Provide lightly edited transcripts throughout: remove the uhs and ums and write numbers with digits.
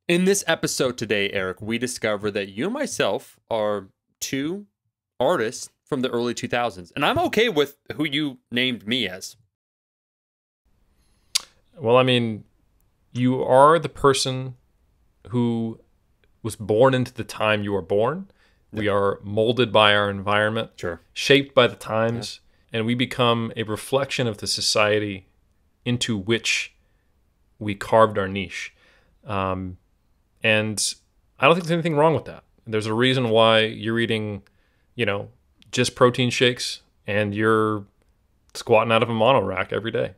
In this episode today, Eric, we discover that you and myself are two artists from the early 2000s. And I'm okay with who you named me as. Well, I mean, you are the person who was born into the time you were born. We are molded by our environment, Sure. shaped by the times, and we become a reflection of the society into which we carved our niche. And I don't think there's anything wrong with that. There's a reason why you're eating, just protein shakes and you're squatting out of a mono rack every day.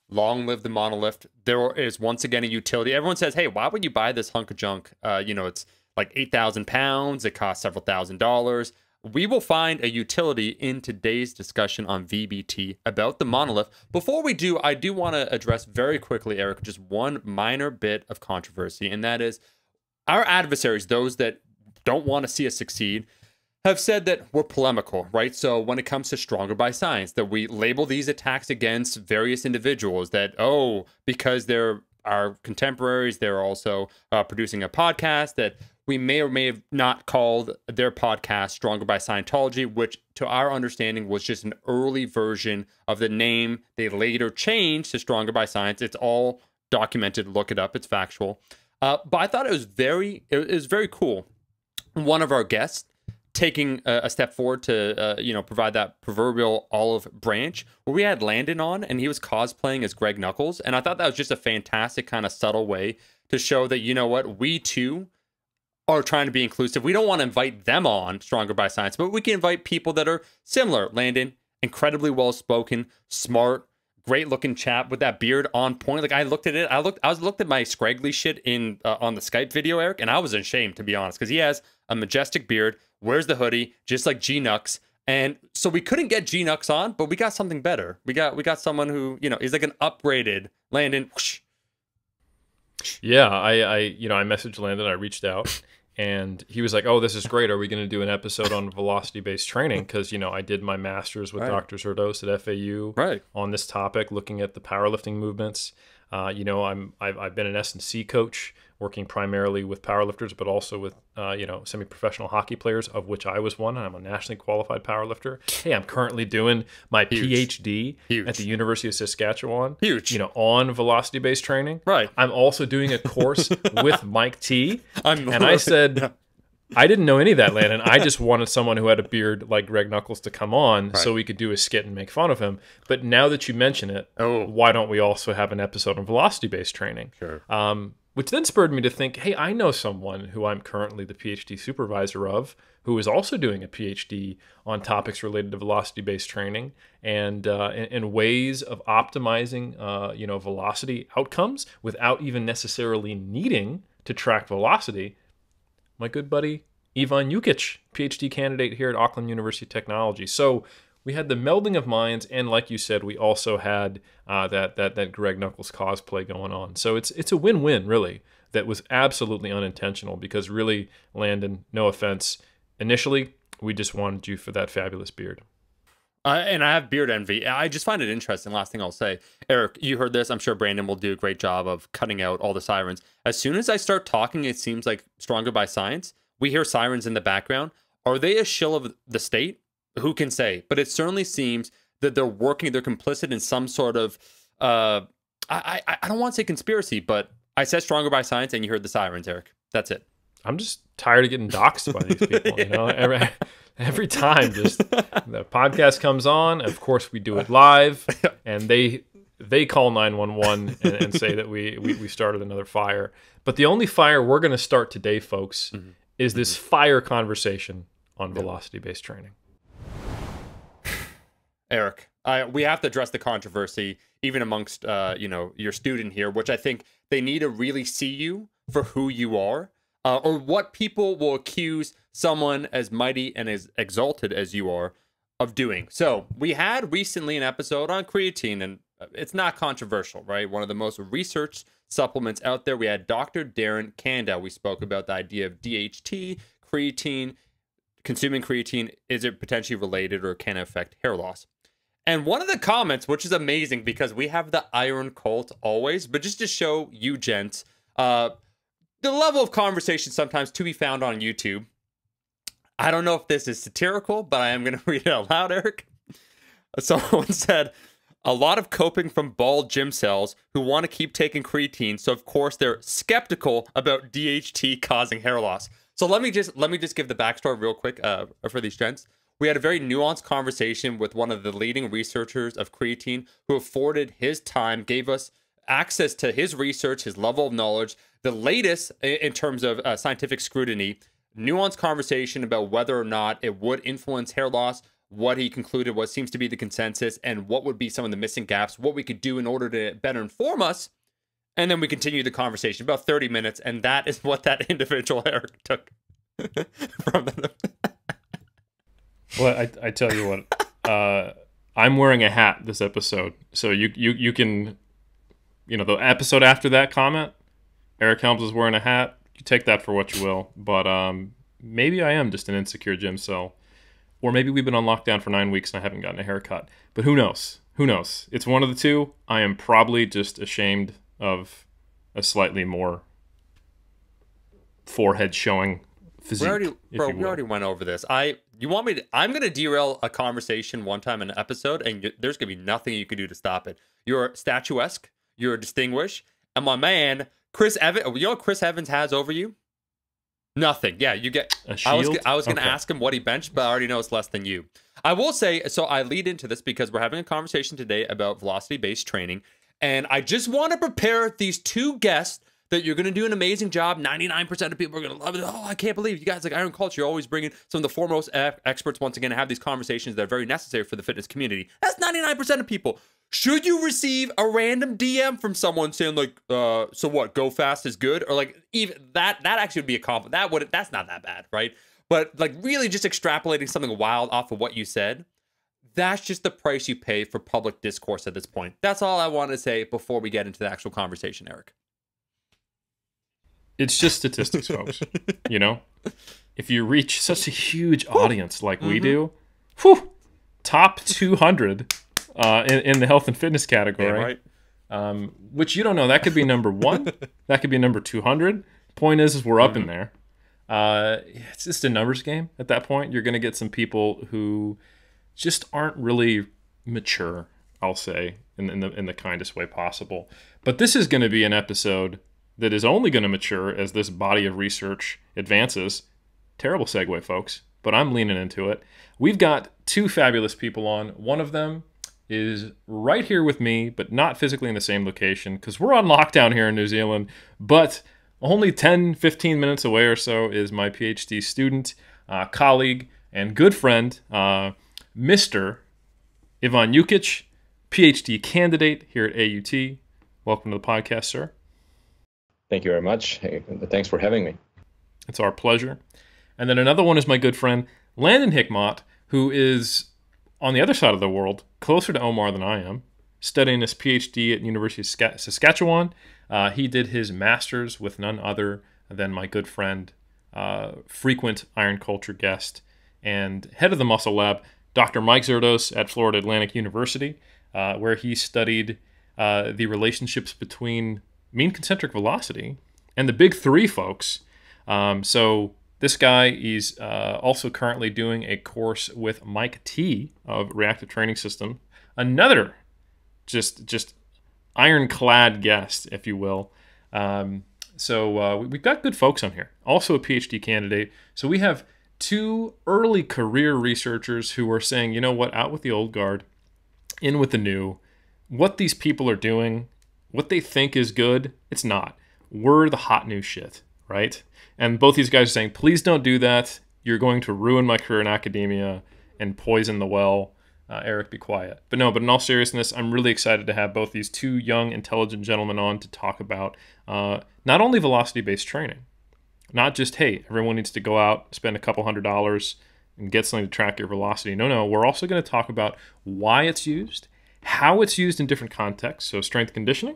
Long live the monolith. There is once again a utility. Everyone says, hey, why would you buy this hunk of junk? It's like 8,000 pounds. It costs several $1,000s. We will find a utility in today's discussion on VBT about the monolith. Before we do, I do want to address very quickly, Eric, just one minor bit of controversy, and that is our adversaries, those that don't want to see us succeed, have said that we're polemical, right? So when it comes to Stronger by Science, that we label these attacks against various individuals that, because they're our contemporaries, they're also producing a podcast, that we may or may have not called their podcast Stronger by Scientology, which to our understanding was just an early version of the name they later changed to Stronger by Science. It's all documented. Look it up. It's factual. But I thought it was very cool. One of our guests taking a step forward to, provide that proverbial olive branch, where we had Landon on, and he was cosplaying as Greg Knuckles. And I thought that was just a fantastic kind of subtle way to show that, you know what, we too are trying to be inclusive. We don't want to invite them on Stronger by Science, but we can invite people that are similar. Landon, incredibly well-spoken, smart, great-looking chap with that beard on point. Like I looked at it, I looked at my scraggly shit in on the Skype video, Eric, and I was ashamed, to be honest, because he has a majestic beard, wears the hoodie, just like G-Nux. And so we couldn't get G-Nux on, but we got something better. We got someone who, is like an upgraded Landon. Whoosh. Yeah, I messaged Landon, I reached out, and he was like, oh, this is great. Are we going to do an episode on velocity-based training? Because, I did my master's with Dr. Zerdos at FAU on this topic, looking at the powerlifting movements. I've been an S&C coach, working primarily with powerlifters, but also with, semi-professional hockey players, of which I was one. And I'm a nationally qualified powerlifter. Hey, I'm currently doing my PhD at the University of Saskatchewan. On velocity-based training. Right. I'm also doing a course with Mike T. I said, I didn't know any of that, Landon. I just wanted someone who had a beard like Greg Knuckles to come on so we could do a skit and make fun of him. But now that you mention it, why don't we also have an episode on velocity-based training? Sure. Which then spurred me to think, hey, I know someone who I'm currently the PhD supervisor of, who is also doing a PhD on topics related to velocity-based training and ways of optimizing, velocity outcomes without even necessarily needing to track velocity. My good buddy, Ivan Jukic, PhD candidate here at Auckland University of Technology. So we had the melding of minds, and like you said, we also had that Greg Knuckles cosplay going on. So it's a win-win, really, that was absolutely unintentional because really, Landon, no offense, initially, we just wanted you for that fabulous beard. And I have beard envy. I just find it interesting. Last thing I'll say, Eric, you heard this. I'm sure Brandon will do a great job of cutting out all the sirens. As soon as I start talking, it seems like Stronger by Science, we hear sirens in the background. Are they a shill of the state? Who can say? But it certainly seems that they're complicit in some sort of, I don't want to say conspiracy, but I said Stronger by Science and you heard the sirens, Eric. That's it. I'm just tired of getting doxxed by these people, Every time just the podcast comes on, of course we do it live, and they call 911 and say that we started another fire. But the only fire we're going to start today, folks, is this fire conversation on velocity-based training. Eric, we have to address the controversy, even amongst your student here, which I think they need to really see you for who you are, or what people will accuse someone as mighty and as exalted as you are of doing. So we had recently an episode on creatine, and it's not controversial, right? One of the most researched supplements out there. We had Dr. Darren Kanda. We spoke about the idea of DHT, creatine, consuming creatine. Is it potentially related or can it affect hair loss? And one of the comments, which is amazing because we have the iron cult always, but just to show you gents, there the level of conversation sometimes to be found on YouTube. I don't know if this is satirical, but I am going to read it out loud, Eric. Someone said, a lot of coping from bald gym cells who want to keep taking creatine, so of course they're skeptical about DHT causing hair loss. So let me just give the backstory real quick for these gents. We had a very nuanced conversation with one of the leading researchers of creatine who afforded his time, gave us access to his research, his level of knowledge, the latest in terms of scientific scrutiny, nuanced conversation about whether or not it would influence hair loss, what he concluded what seems to be the consensus, and what would be some of the missing gaps, what we could do in order to better inform us. And then we continued the conversation about 30 minutes, and that is what that individual Eric took from them. Well, I tell you what, I'm wearing a hat this episode, so you can, the episode after that comment, Eric Helms is wearing a hat. You take that for what you will, but maybe I am just an insecure gym cell. Or maybe we've been on lockdown for 9 weeks and I haven't gotten a haircut. But who knows? Who knows? It's one of the two. I am probably just ashamed of a slightly more forehead showing physique. We already went over this. I'm going to derail a conversation one time in an episode, and there's going to be nothing you can do to stop it. You're statuesque. You're distinguished. And my man, Chris Evans, you know what Chris Evans has over you? Nothing. Yeah, you get a shield? I was going to ask him what he benched, but I already know it's less than you. I will say, so I lead into this because we're having a conversation today about velocity-based training, and I just want to prepare these two guests that you're going to do an amazing job. 99% of people are going to love it. Oh, I can't believe you guys like Iron Culture. You're always bringing some of the foremost experts once again to have these conversations that are very necessary for the fitness community. That's 99% of people. Should you receive a random DM from someone saying like, so what, go fast is good? Or like even that actually would be a compliment. That's not that bad, right? But like really just extrapolating something wild off of what you said, that's just the price you pay for public discourse at this point. That's all I want to say before we get into the actual conversation, Eric. It's just statistics, folks. If you reach such a huge audience like we do, top 200 in the health and fitness category, right. Which you don't know. That could be number 1. That could be number 200. Point is we're up in there. It's just a numbers game at that point. You're going to get some people who just aren't really mature, I'll say, in the kindest way possible. But this is going to be an episode that is only going to mature as this body of research advances. Terrible segue, folks, but I'm leaning into it. We've got two fabulous people on. One of them is right here with me, but not physically in the same location because we're on lockdown here in New Zealand, but only 10, 15 minutes away or so is my PhD student, colleague, and good friend, Mr. Ivan Jukic, PhD candidate here at AUT. Welcome to the podcast, sir. Thank you very much. Hey, thanks for having me. It's our pleasure. And then another one is my good friend, Landon Hickmott, who is on the other side of the world, closer to Omar than I am, studying his PhD at University of Saskatchewan. He did his master's with none other than my good friend, frequent Iron Culture guest, and head of the Muscle Lab, Dr. Mike Zerdos at Florida Atlantic University, where he studied the relationships between mean concentric velocity and the big three, folks. So this guy is also currently doing a course with Mike T of Reactive Training System, another just ironclad guest, if you will. So we've got good folks on here. Also a PhD candidate. So we have two early career researchers who are saying, you know what, out with the old guard, in with the new. What these people are doing, what they think is good, it's not. We're the hot new shit, right? And both these guys are saying, please don't do that. You're going to ruin my career in academia and poison the well. Eric, be quiet. But in all seriousness, I'm really excited to have both these two young, intelligent gentlemen on to talk about not only velocity-based training, not just, hey, everyone needs to go out, spend a couple $100s and get something to track your velocity. No, we're also going to talk about why it's used, how it's used in different contexts, so strength conditioning,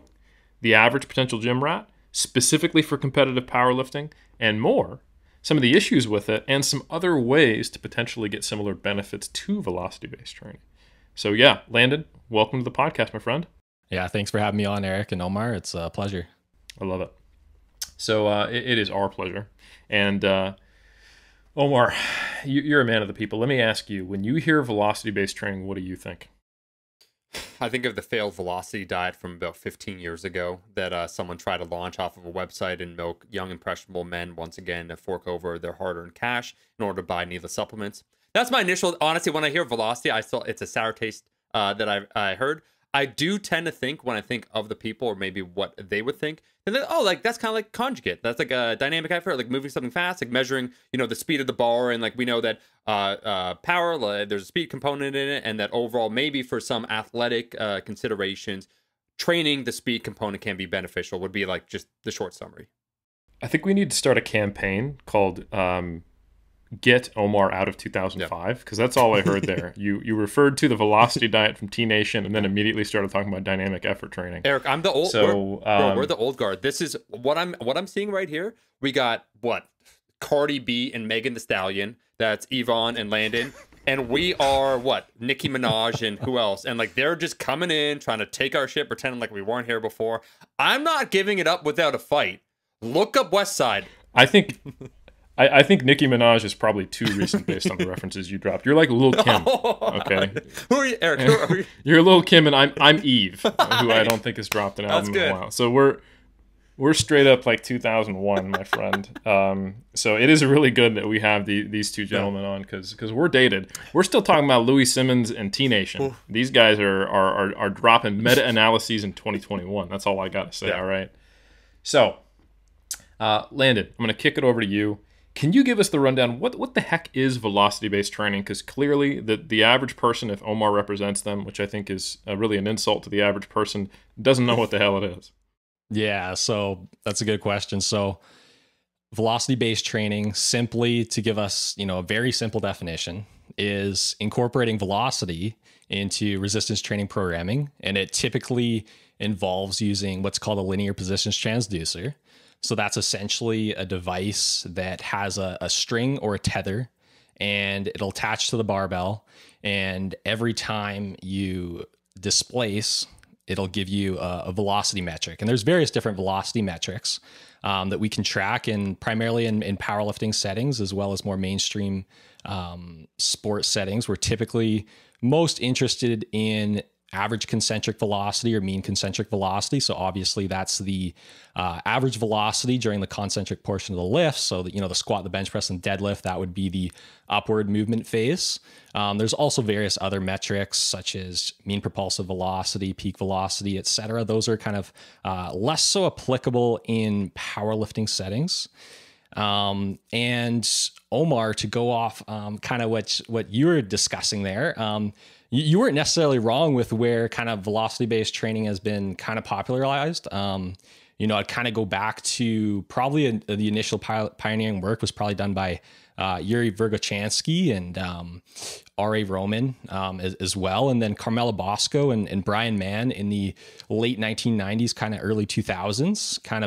the average potential gym rat, specifically for competitive powerlifting, and more, some of the issues with it, and some other ways to potentially get similar benefits to velocity-based training. So yeah, Landon, welcome to the podcast, my friend. Yeah, thanks for having me on, Eric and Omar. It's a pleasure. I love it. So it is our pleasure. And Omar, you're a man of the people. Let me ask you, when you hear velocity-based training, what do you think? I think of the failed velocity diet from about 15 years ago that someone tried to launch off of a website and milk young, impressionable men once again to fork over their hard-earned cash in order to buy needless supplements. That's my initial, honestly, when I hear velocity, it's a sour taste that I heard. I do tend to think when I think of the people or maybe what they would think, and then, oh, like that's kind of like conjugate. That's like a dynamic effort, like moving something fast, like measuring, the speed of the bar. And like we know that power, there's a speed component in it, and that overall, maybe for some athletic considerations, training the speed component can be beneficial, would be like just the short summary. I think we need to start a campaign called Get Omar Out of 2005, because that's all I heard there. You referred to the velocity diet from T Nation and then immediately started talking about dynamic effort training. Eric, I'm the old we're the old guard. This is what I'm seeing right here. We got what? Cardi B and Megan Thee Stallion. That's Yvonne and Landon. And we are what? Nicki Minaj and who else? And like they're just coming in, trying to take our shit, pretending like we weren't here before. I'm not giving it up without a fight. Look up West Side. I think Nicki Minaj is probably too recent based on the references you dropped. You're like Lil Kim, okay? Who are you, Eric? Who are you? You're Lil Kim, and I'm Eve, who I don't think has dropped an album in a while. So we're straight up like 2001, my friend. So it is really good that we have these two gentlemen on because we're dated. We're still talking about Louis Simmons and T Nation. These guys are dropping meta analyses in 2021. That's all I got to say. All right. So, Landon, I'm going to kick it over to you. Can you give us the rundown? What the heck is velocity-based training? Because clearly the average person, if Omar represents them, which I think is really an insult to the average person, doesn't know what the hell it is. Yeah, so that's a good question. So velocity-based training, simply to give us, a very simple definition, is incorporating velocity into resistance training programming. And it typically involves using what's called a linear positions transducer. So that's essentially a device that has a string or a tether, and it'll attach to the barbell. And every time you displace, it'll give you a velocity metric. And there's various different velocity metrics that we can track, and primarily in powerlifting settings, as well as more mainstream sport settings. We're typically most interested in average concentric velocity or mean concentric velocity. So obviously that's the average velocity during the concentric portion of the lift. So that, the squat, the bench press, and deadlift, that would be the upward movement phase. There's also various other metrics such as mean propulsive velocity, peak velocity, etc. Those are kind of less so applicable in powerlifting settings. And Omar, to go off kind of what you were discussing there, you weren't necessarily wrong with where kind of velocity-based training has been kind of popularized. I'd kind of go back to probably the initial pioneering work was probably done by Yuri Vergochansky and R.A. Roman as well. And then Carmela Bosco and Brian Mann in the late 1990s, kind of early 2000s, kind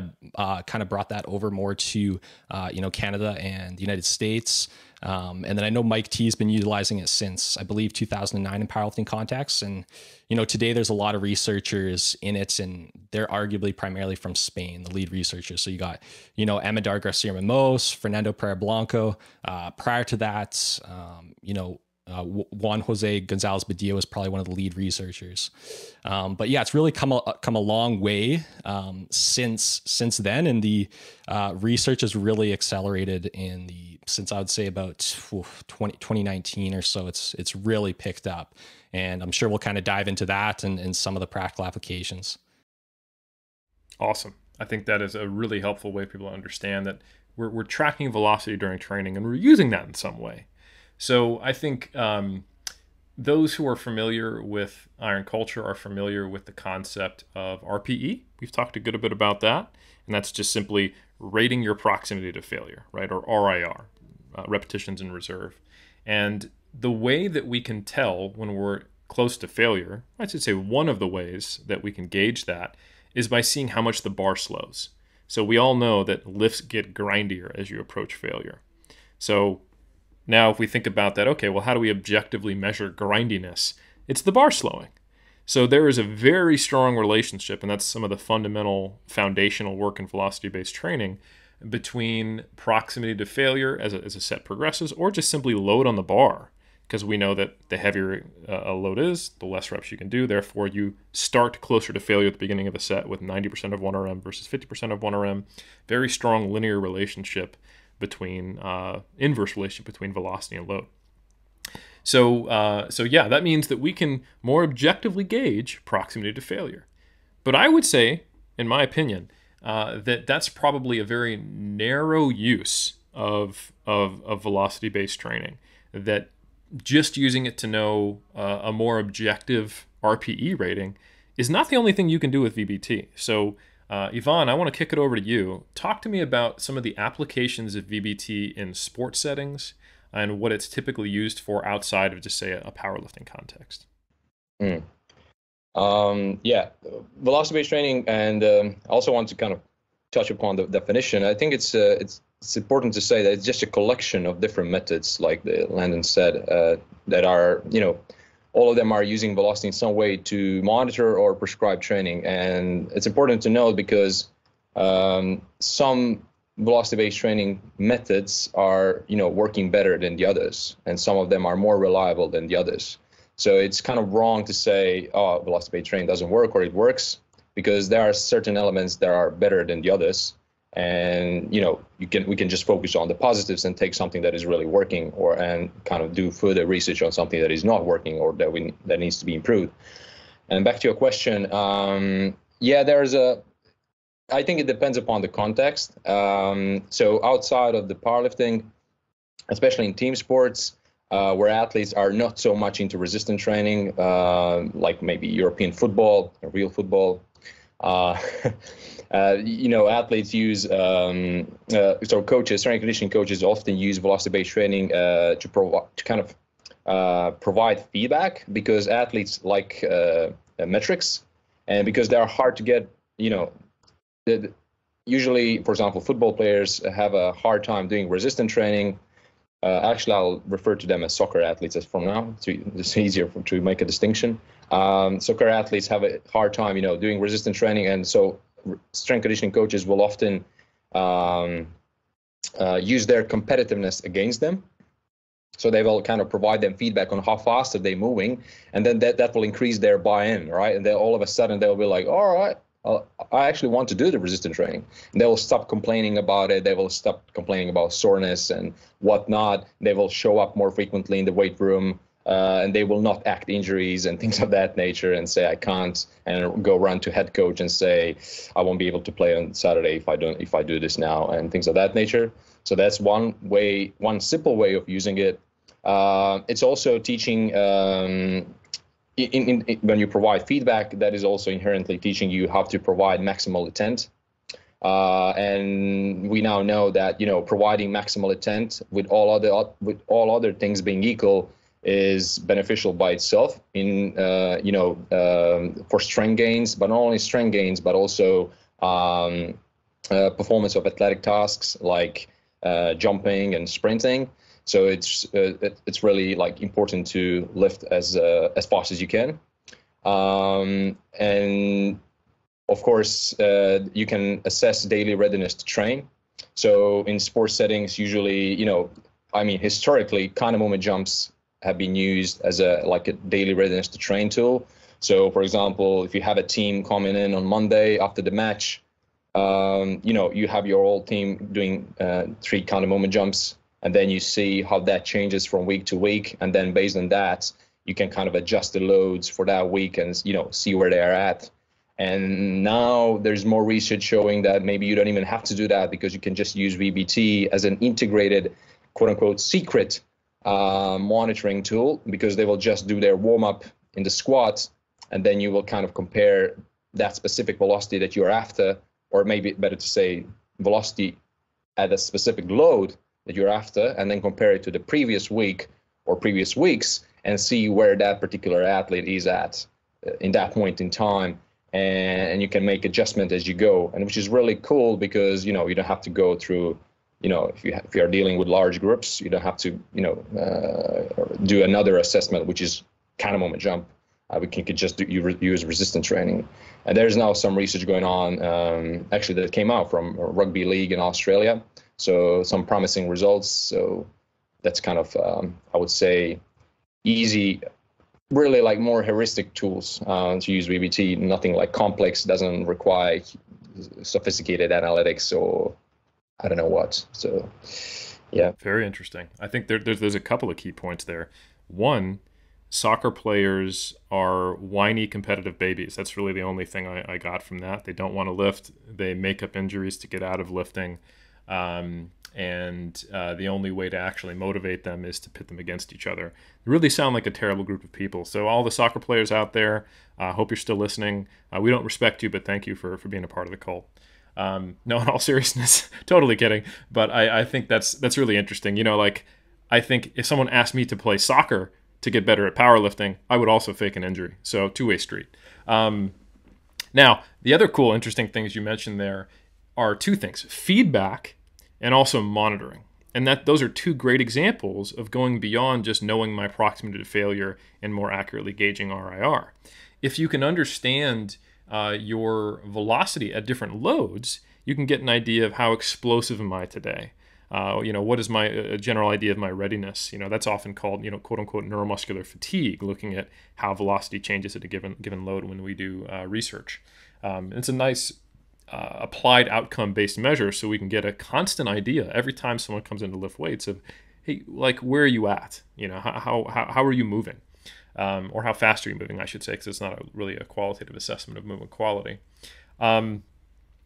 of brought that over more to, Canada and the United States. And then I know Mike T has been utilizing it since, I believe, 2009 in powerlifting contexts. And, today there's a lot of researchers in it, and they're arguably primarily from Spain, the lead researchers. So you got, Amador Garcia Ramos, Fernando Pereira Blanco. Prior to that, Juan Jose Gonzalez Badillo was probably one of the lead researchers. But yeah, it's really come a long way since then, and the research has really accelerated since I would say about 2019 or so. It's really picked up, and I'm sure we'll kind of dive into that and some of the practical applications. Awesome. I think that is a really helpful way for people to understand that we're tracking velocity during training, and we're using that in some way. So I think those who are familiar with iron culture are familiar with the concept of RPE. We've talked a good bit about that, and that's just simply rating your proximity to failure, right? Or RIR, repetitions in reserve. And the way that we can tell when we're close to failure, I should say one of the ways that we can gauge that is by seeing how much the bar slows. So we all know that lifts get grindier as you approach failure. So now if we think about that, okay, well, how do we objectively measure grindiness? It's the bar slowing. So there is a very strong relationship, and that's some of the fundamental foundational work in velocity-based training, between proximity to failure as a set progresses, or just simply load on the bar. Because we know that the heavier a load is, the less reps you can do. Therefore, you start closer to failure at the beginning of a set with 90% of 1RM versus 50% of 1RM. Very strong linear relationship between, inverse relationship between velocity and load. So yeah, that means that we can more objectively gauge proximity to failure. But I would say, in my opinion, that that's probably a very narrow use of velocity-based training. That just using it to know a more objective RPE rating is not the only thing you can do with VBT. So, Yvonne, I want to kick it over to you. Talk to me about some of the applications of VBT in sports settings and what it's typically used for outside of just, say, a powerlifting context. Yeah, velocity-based training, and I also want to kind of touch upon the definition. I think it's important to say that it's just a collection of different methods, like Landon said, that are, all of them are using velocity in some way to monitor or prescribe training. And it's important to note because some velocity-based training methods are, working better than the others, and some of them are more reliable than the others. So it's kind of wrong to say, oh, velocity-based training doesn't work, or it works, because there are certain elements that are better than the others. And, we can just focus on the positives and take something that is really working, and kind of do further research on something that is not working or that needs to be improved. And back to your question, I think it depends upon the context. So outside of the powerlifting, especially in team sports, where athletes are not so much into resistance training, like maybe European football or real football, athletes use, so coaches, strength and conditioning coaches often use velocity-based training to provide feedback, because athletes like metrics, and because they're hard to get, usually, for example, football players have a hard time doing resistance training. Actually, I'll refer to them as soccer athletes as from now. It's easier to make a distinction. Soccer athletes have a hard time, doing resistance training, and so strength conditioning coaches will often use their competitiveness against them. So they will kind of provide them feedback on how fast are they moving, and then that will increase their buy-in, right? And then all of a sudden they'll be like, all right, I actually want to do the resistance training. And they will stop complaining about it. They will stop complaining about soreness and whatnot. They will show up more frequently in the weight room, and they will not act injuries and things of that nature and say, I can't, and go run to head coach and say, I won't be able to play on Saturday if I do this now, and things of that nature. So that's one simple way of using it. It's also teaching, when you provide feedback, that is also inherently teaching you how to provide maximal intent. And we now know that, providing maximal intent with all other things being equal is beneficial by itself in, for strength gains, but not only strength gains, but also performance of athletic tasks like jumping and sprinting. So it's really important to lift as fast as you can, and of course you can assess daily readiness to train. So in sports settings, usually, historically, kind of movement jumps have been used as a daily readiness to train tool. So for example, if you have a team coming in on Monday after the match, you have your whole team doing 3 kind of movement jumps. And then you see how that changes from week to week. And then based on that, you can kind of adjust the loads for that week and, see where they are at. And now there's more research showing that maybe you don't even have to do that, because you can just use VBT as an integrated, quote unquote, secret monitoring tool, because they will just do their warm up in the squat. And then you will kind of compare that specific velocity that you're after, or maybe better to say velocity at a specific load that you're after, and then compare it to the previous week or previous weeks and see where that particular athlete is at in that point in time. And you can make adjustment as you go, and which is really cool, because, you don't have to go through, if you are dealing with large groups, you don't have to, do another assessment, which is kind of moment jump. we could just use resistance training. And there's now some research going on, actually, that came out from a rugby league in Australia. So some promising results. So that's kind of, I would say, easy, really like more heuristic tools to use VBT. Nothing like complex, doesn't require sophisticated analytics or I don't know what. So, yeah. Very interesting. I think there's a couple of key points there. One, soccer players are whiny competitive babies. That's really the only thing I got from that. They don't want to lift. They make up injuries to get out of lifting. And the only way to actually motivate them is to pit them against each other. They really sound like a terrible group of people. So all the soccer players out there, I hope you're still listening. We don't respect you, but thank you for being a part of the cult. No, in all seriousness, totally kidding. But I think that's really interesting. You know, like, I think if someone asked me to play soccer to get better at powerlifting, I would also fake an injury. So two-way street. Now, the other cool, interesting things you mentioned there are two things: feedback and also monitoring. And those are two great examples of going beyond just knowing my proximity to failure and more accurately gauging RIR. If you can understand your velocity at different loads, you can get an idea of how explosive am I today. What is my general idea of my readiness? That's often called, quote unquote, neuromuscular fatigue, looking at how velocity changes at a given load when we do research. It's a nice applied outcome-based measure, so we can get a constant idea every time someone comes in to lift weights of, hey, like, where are you at? How are you moving? Or how fast are you moving, I should say, because it's not really a qualitative assessment of movement quality. And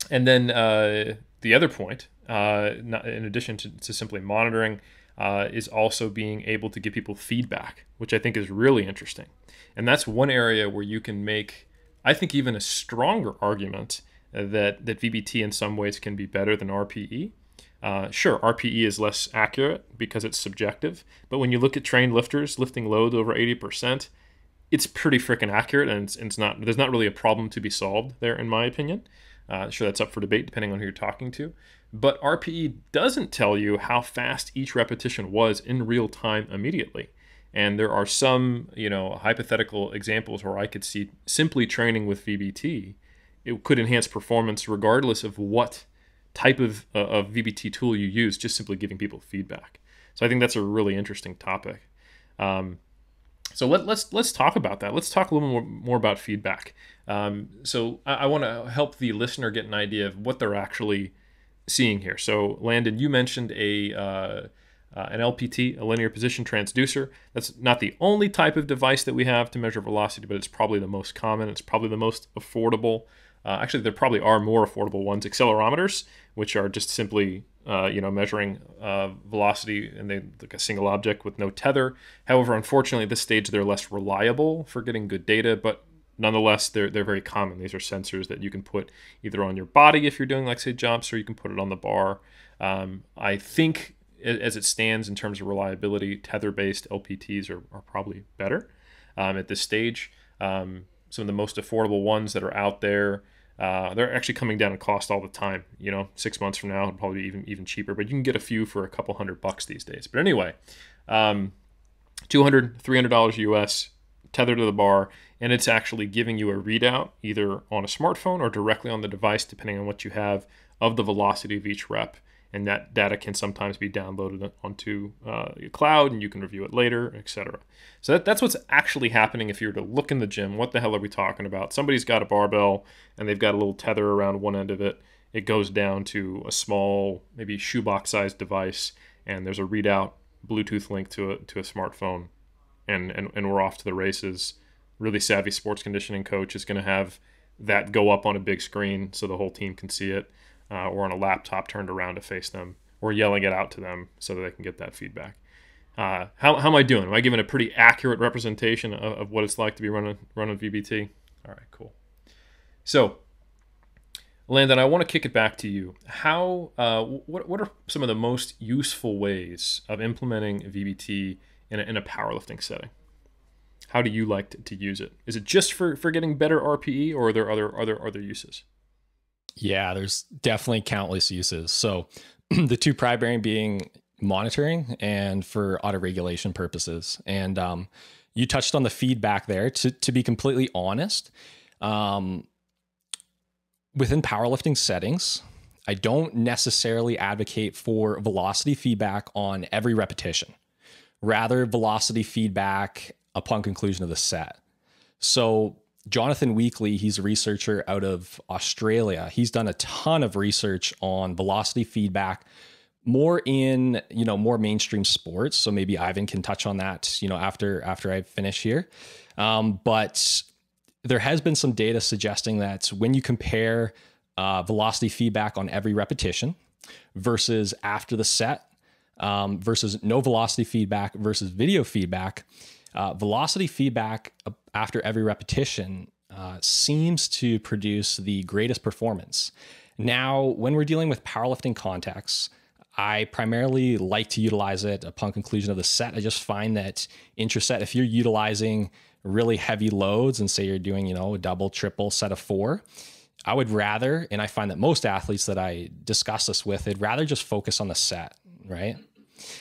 then the other point, in addition to simply monitoring, is also being able to give people feedback, which I think is really interesting. And that's one area where you can make, I think, even a stronger argument that VBT in some ways can be better than RPE. Sure, RPE is less accurate because it's subjective, but when you look at trained lifters lifting loads over 80%, it's pretty freaking accurate, and there's not really a problem to be solved there, in my opinion. Sure, that's up for debate depending on who you're talking to. But RPE doesn't tell you how fast each repetition was in real time immediately. And there are some, hypothetical examples where I could see simply training with VBT, it could enhance performance regardless of what type of VBT tool you use, just simply giving people feedback. So I think that's a really interesting topic. So let's talk about that. Let's talk a little more about feedback. So I want to help the listener get an idea of what they're actually seeing here. So Landon, you mentioned an LPT, a linear position transducer. That's not the only type of device that we have to measure velocity, but it's probably the most common. It's probably the most affordable. Actually, there probably are more affordable ones. Accelerometers, which are just simply measuring velocity and they like a single object with no tether. However, unfortunately, at this stage, they're less reliable for getting good data, but nonetheless, they're very common. These are sensors that you can put either on your body if you're doing, like, say, jumps, or you can put it on the bar. I think, as it stands in terms of reliability, tether-based LPTs are probably better at this stage. Some of the most affordable ones that are out there, they're actually coming down in cost all the time. 6 months from now, it'll probably be even cheaper, but you can get a few for a couple $100 these days. But anyway, $200, $300 US, tethered to the bar, and it's actually giving you a readout either on a smartphone or directly on the device, depending on what you have, of the velocity of each rep. And that data can sometimes be downloaded onto your cloud, and you can review it later, etc. So that's what's actually happening if you were to look in the gym. What the hell are we talking about? Somebody's got a barbell, and they've got a little tether around one end of it. It goes down to a small, maybe shoebox-sized device, and there's a readout, Bluetooth link to a smartphone, and we're off to the races. Really savvy sports conditioning coach is going to have that go up on a big screen so the whole team can see it. Or on a laptop turned around to face them, or yelling it out to them so that they can get that feedback. How am I doing? Am I giving a pretty accurate representation of what it's like to be running VBT? All right, cool. So, Landon, I want to kick it back to you. What are some of the most useful ways of implementing VBT in a powerlifting setting? How do you like to use it? Is it just for getting better RPE, or are there other uses? Yeah, there's definitely countless uses. So the two primary being monitoring and for auto-regulation purposes. And, you touched on the feedback there. To be completely honest, within powerlifting settings, I don't necessarily advocate for velocity feedback on every repetition, rather velocity feedback upon conclusion of the set. So Jonathan Weekly, he's a researcher out of Australia. He's done a ton of research on velocity feedback, more in, more mainstream sports. So maybe Ivan can touch on that, after I finish here. But there has been some data suggesting that when you compare velocity feedback on every repetition versus after the set, versus no velocity feedback versus video feedback, velocity feedback after every repetition seems to produce the greatest performance. Now, when we're dealing with powerlifting contexts, I primarily like to utilize it upon conclusion of the set. I just find that intraset, if you're utilizing really heavy loads and say you're doing, a double, triple set of 4, I would rather, and I find that most athletes that I discuss this with, they'd rather just focus on the set, right?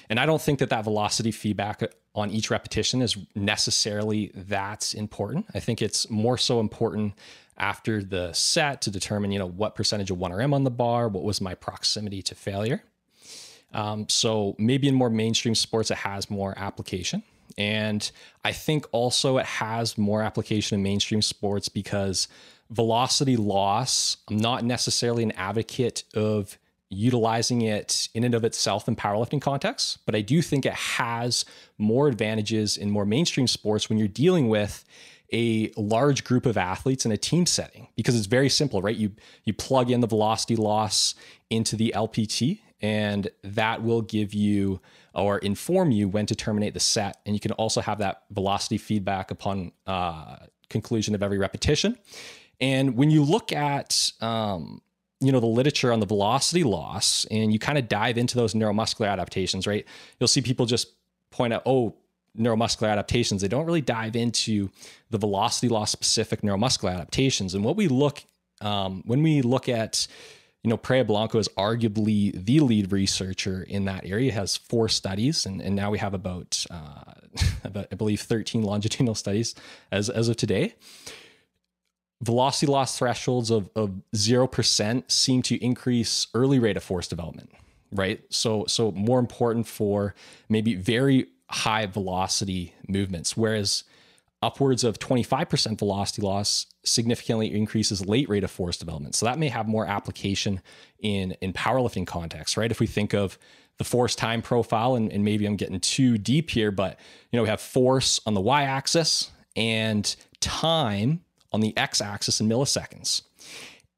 And I don't think that velocity feedback on each repetition is necessarily that important. I think it's more so important after the set to determine, what percentage of 1RM on the bar, what was my proximity to failure. So maybe in more mainstream sports, it has more application. And I think also it has more application in mainstream sports because velocity loss, I'm not necessarily an advocate of utilizing it in and of itself in powerlifting contexts, but I do think it has more advantages in more mainstream sports when you're dealing with a large group of athletes in a team setting, because it's very simple, right? You plug in the velocity loss into the LPT, and that will give you or inform you when to terminate the set. And you can also have that velocity feedback upon conclusion of every repetition. And when you look at the literature on the velocity loss, and you kind of dive into those neuromuscular adaptations, right? You'll see people just point out, neuromuscular adaptations. They don't really dive into the velocity loss specific neuromuscular adaptations. And what we look, when we look at, Preya Blanco is arguably the lead researcher in that area, has 4 studies. And now we have about, I believe 13 longitudinal studies as of today. Velocity loss thresholds of 0% seem to increase early rate of force development, right? So more important for maybe very high velocity movements, whereas upwards of 25% velocity loss significantly increases late rate of force development. So that may have more application in powerlifting context, right? If we think of the force time profile, and maybe I'm getting too deep here, but we have force on the y-axis and time on the x-axis in milliseconds.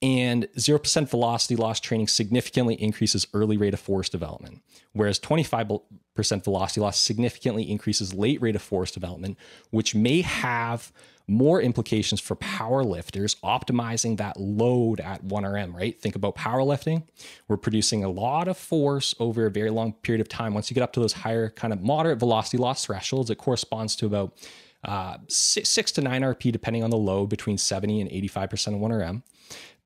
And 0% velocity loss training significantly increases early rate of force development, whereas 25% velocity loss significantly increases late rate of force development, which may have more implications for power lifters optimizing that load at 1RM, right? Think about powerlifting. We're producing a lot of force over a very long period of time. Once you get up to those higher kind of moderate velocity loss thresholds, it corresponds to about 6 to 9 RP, depending on the load, between 70 and 85% of 1RM.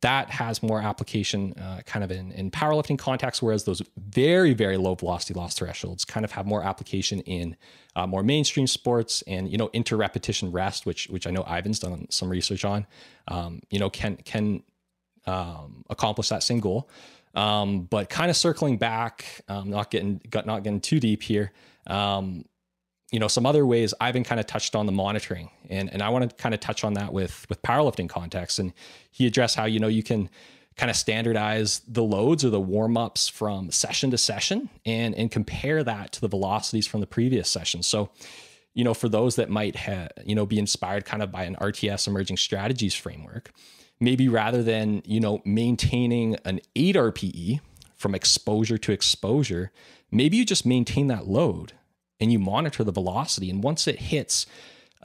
That has more application kind of in powerlifting context, whereas those very, very low velocity loss thresholds kind of have more application in more mainstream sports and, inter-repetition rest, which I know Ivan's done some research on, can accomplish that same goal. But kind of circling back, not getting too deep here, some other ways Ivan kind of touched on the monitoring, and I want to kind of touch on that with powerlifting context. And he addressed how, you can kind of standardize the loads or the warm-ups from session to session and compare that to the velocities from the previous session. So, for those that might be inspired kind of by an RTS emerging strategies framework, maybe rather than, maintaining an 8 RPE from exposure to exposure, maybe you just maintain that load and you monitor the velocity. And once it hits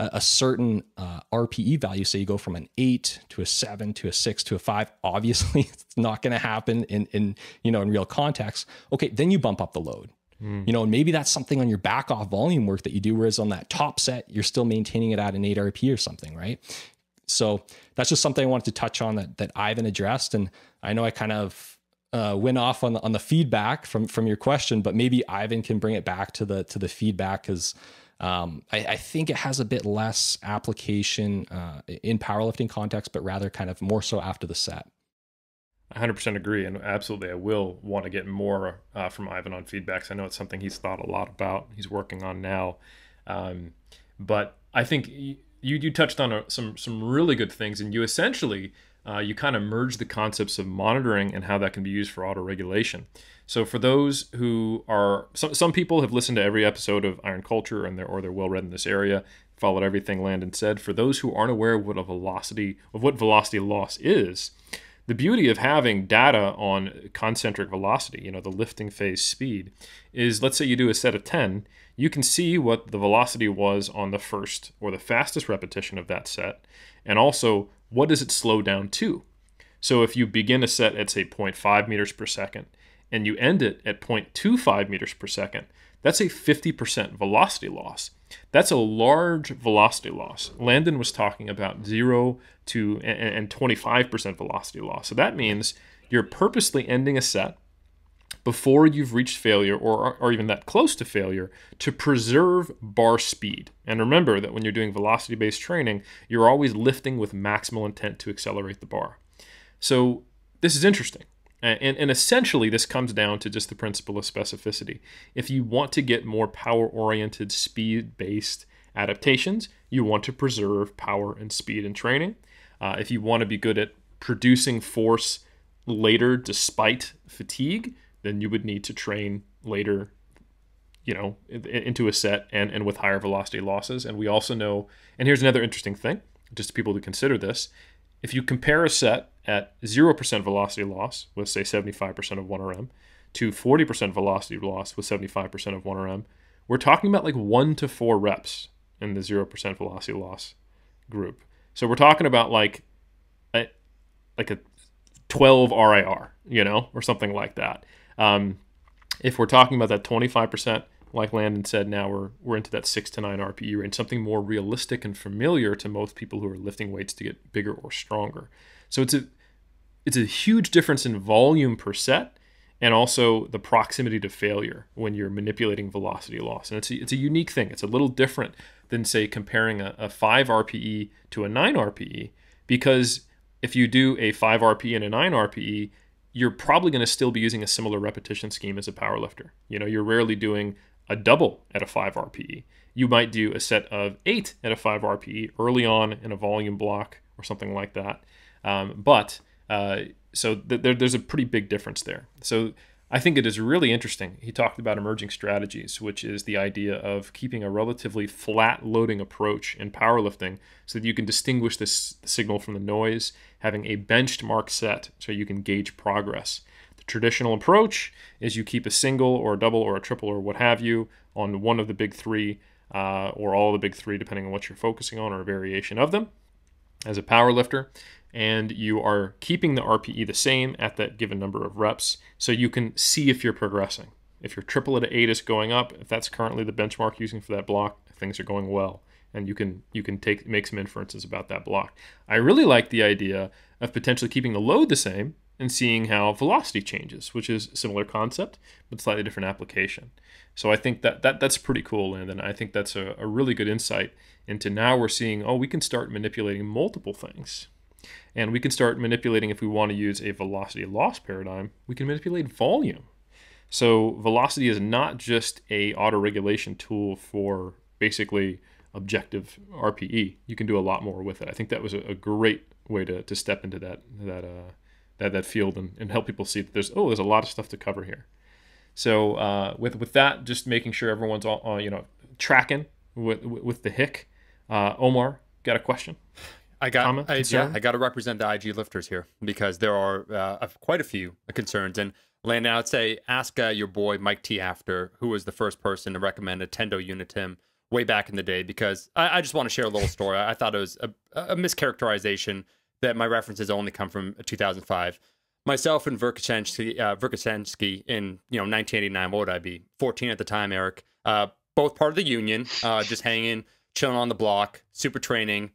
a certain RPE value, say you go from an 8 to a 7 to a 6 to a 5, obviously it's not going to happen in real context. Okay, then you bump up the load. And maybe that's something on your back off volume work that you do, whereas on that top set, you're still maintaining it at an 8 RP or something, right? So that's just something I wanted to touch on that Ivan addressed. And I know I kind of went off on the feedback from your question, but maybe Ivan can bring it back to the feedback, because I think it has a bit less application in powerlifting context, but rather kind of more so after the set. 100% agree, and absolutely, I will want to get more from Ivan on feedbacks. I know it's something he's thought a lot about. He's working on now, but I think you touched on some really good things, and you essentially you kind of merge the concepts of monitoring and how that can be used for auto-regulation. So for those who are, some people have listened to every episode of Iron Culture and they're well read in this area, followed everything Landon said. For those who aren't aware of what velocity loss is, the beauty of having data on concentric velocity, the lifting phase speed, is let's say you do a set of 10, you can see what the velocity was on the first or the fastest repetition of that set, and also what does it slow down to. So if you begin a set at, say, 0.5 meters per second, and you end it at 0.25 meters per second, that's a 50% velocity loss. That's a large velocity loss. Landon was talking about 0 to and 25% velocity loss. So that means you're purposely ending a set before you've reached failure or even that close to failure to preserve bar speed. And remember that when you're doing velocity-based training, you're always lifting with maximal intent to accelerate the bar. So this is interesting. And essentially, this comes down to just the principle of specificity. If you want to get more power-oriented, speed-based adaptations, you want to preserve power and speed in training. If you want to be good at producing force later despite fatigue, then you would need to train later, into a set and with higher velocity losses. And we also know, and here's another interesting thing, just people to consider this. If you compare a set at 0% velocity loss with, say, 75% of 1RM to 40% velocity loss with 75% of 1RM, we're talking about like 1 to 4 reps in the 0% velocity loss group. So we're talking about like a 12 RIR, or something like that. If we're talking about that 25%, like Landon said, now we're into that 6 to 9 RPE range, something more realistic and familiar to most people who are lifting weights to get bigger or stronger. So it's a huge difference in volume per set, and also the proximity to failure when you're manipulating velocity loss. And it's a unique thing. It's a little different than, say, comparing a 5 RPE to a 9 RPE, because if you do a 5 RPE and a 9 RPE, you're probably going to still be using a similar repetition scheme as a powerlifter. You're rarely doing a double at a 5 RPE. You might do a set of 8 at a 5 RPE early on in a volume block or something like that. There's a pretty big difference there. So I think it is really interesting. He talked about emerging strategies, which is the idea of keeping a relatively flat loading approach in powerlifting so that you can distinguish this signal from the noise, having a benchmark set so you can gauge progress. The traditional approach is you keep a single or a double or a triple or what have you on one of the big three or all of the big three, depending on what you're focusing on or a variation of them as a powerlifter. And you are keeping the RPE the same at that given number of reps so you can see if you're progressing. If your triple at 8 is going up, if that's currently the benchmark using for that block, things are going well. And you can make some inferences about that block. I really like the idea of potentially keeping the load the same and seeing how velocity changes, which is a similar concept, but slightly different application. So I think that's pretty cool, and I think that's a really good insight into now we're seeing, we can start manipulating multiple things. And we can start manipulating, if we want to use a velocity loss paradigm, we can manipulate volume. So velocity is not just a auto-regulation tool for basically objective RPE. You can do a lot more with it. I think that was a great way to step into that field and help people see that there's a lot of stuff to cover here. So with that, just making sure everyone's all, tracking with the HIC. Omar, got a question? I got to represent the IG lifters here because there are quite a few concerns. And Landon, I would say ask your boy Mike T after, who was the first person to recommend a Tendo unit to him way back in the day, because I just want to share a little story. I thought it was a mischaracterization that my references only come from 2005. Myself and Verkhoshansky in 1989, what would I be? 14 at the time, Eric. Both part of the union, just hanging, chilling on the block, super training.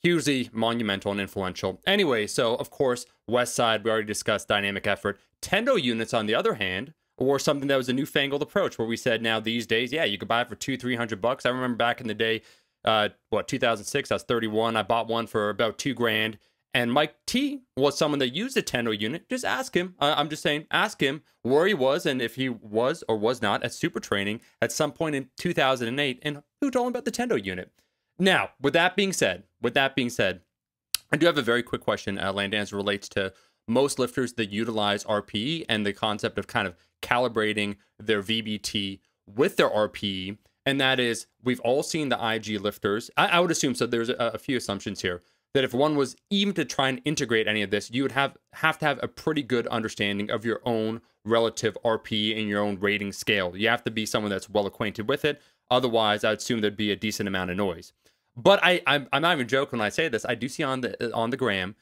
hugely monumental and influential. Anyway, so of course, West Side, we already discussed dynamic effort. Tendo units, on the other hand, or something that was a newfangled approach where we said now these days, yeah, you could buy it for $200-300. I remember back in the day, 2006, I was 31. I bought one for about $2,000. And Mike T was someone that used a Tendo unit. Just ask him. I'm just saying, ask him where he was and if he was or was not at super training at some point in 2008 and who told him about the Tendo unit. Now, with that being said, I do have a very quick question, Landon, as it relates to most lifters that utilize RPE and the concept of kind of calibrating their VBT with their RPE. And that is, we've all seen the IG lifters. I would assume, so there's a few assumptions here, that if one was even to try and integrate any of this, you would have to have a pretty good understanding of your own relative RPE and your own rating scale. You have to be someone that's well acquainted with it. Otherwise, I'd assume there'd be a decent amount of noise. But I'm not even joking when I say this. I do see on the gram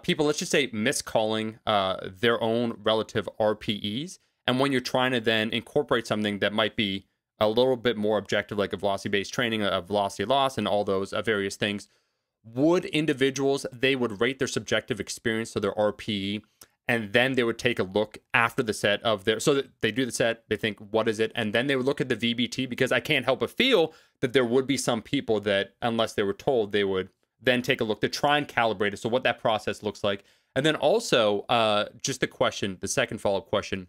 people, let's just say, miscalling their own relative RPEs. And when you're trying to then incorporate something that might be a little bit more objective, like a velocity-based training, a velocity loss, and all those various things, would individuals, they would rate their subjective experience to their RPE, and then they would take a look after the set of their, so that they do the set, they think, what is it? And then they would look at the VBT, because I can't help but feel that there would be some people that, unless they were told, they would then take a look to try and calibrate it. So what that process looks like. And then also, just the question, the second follow-up question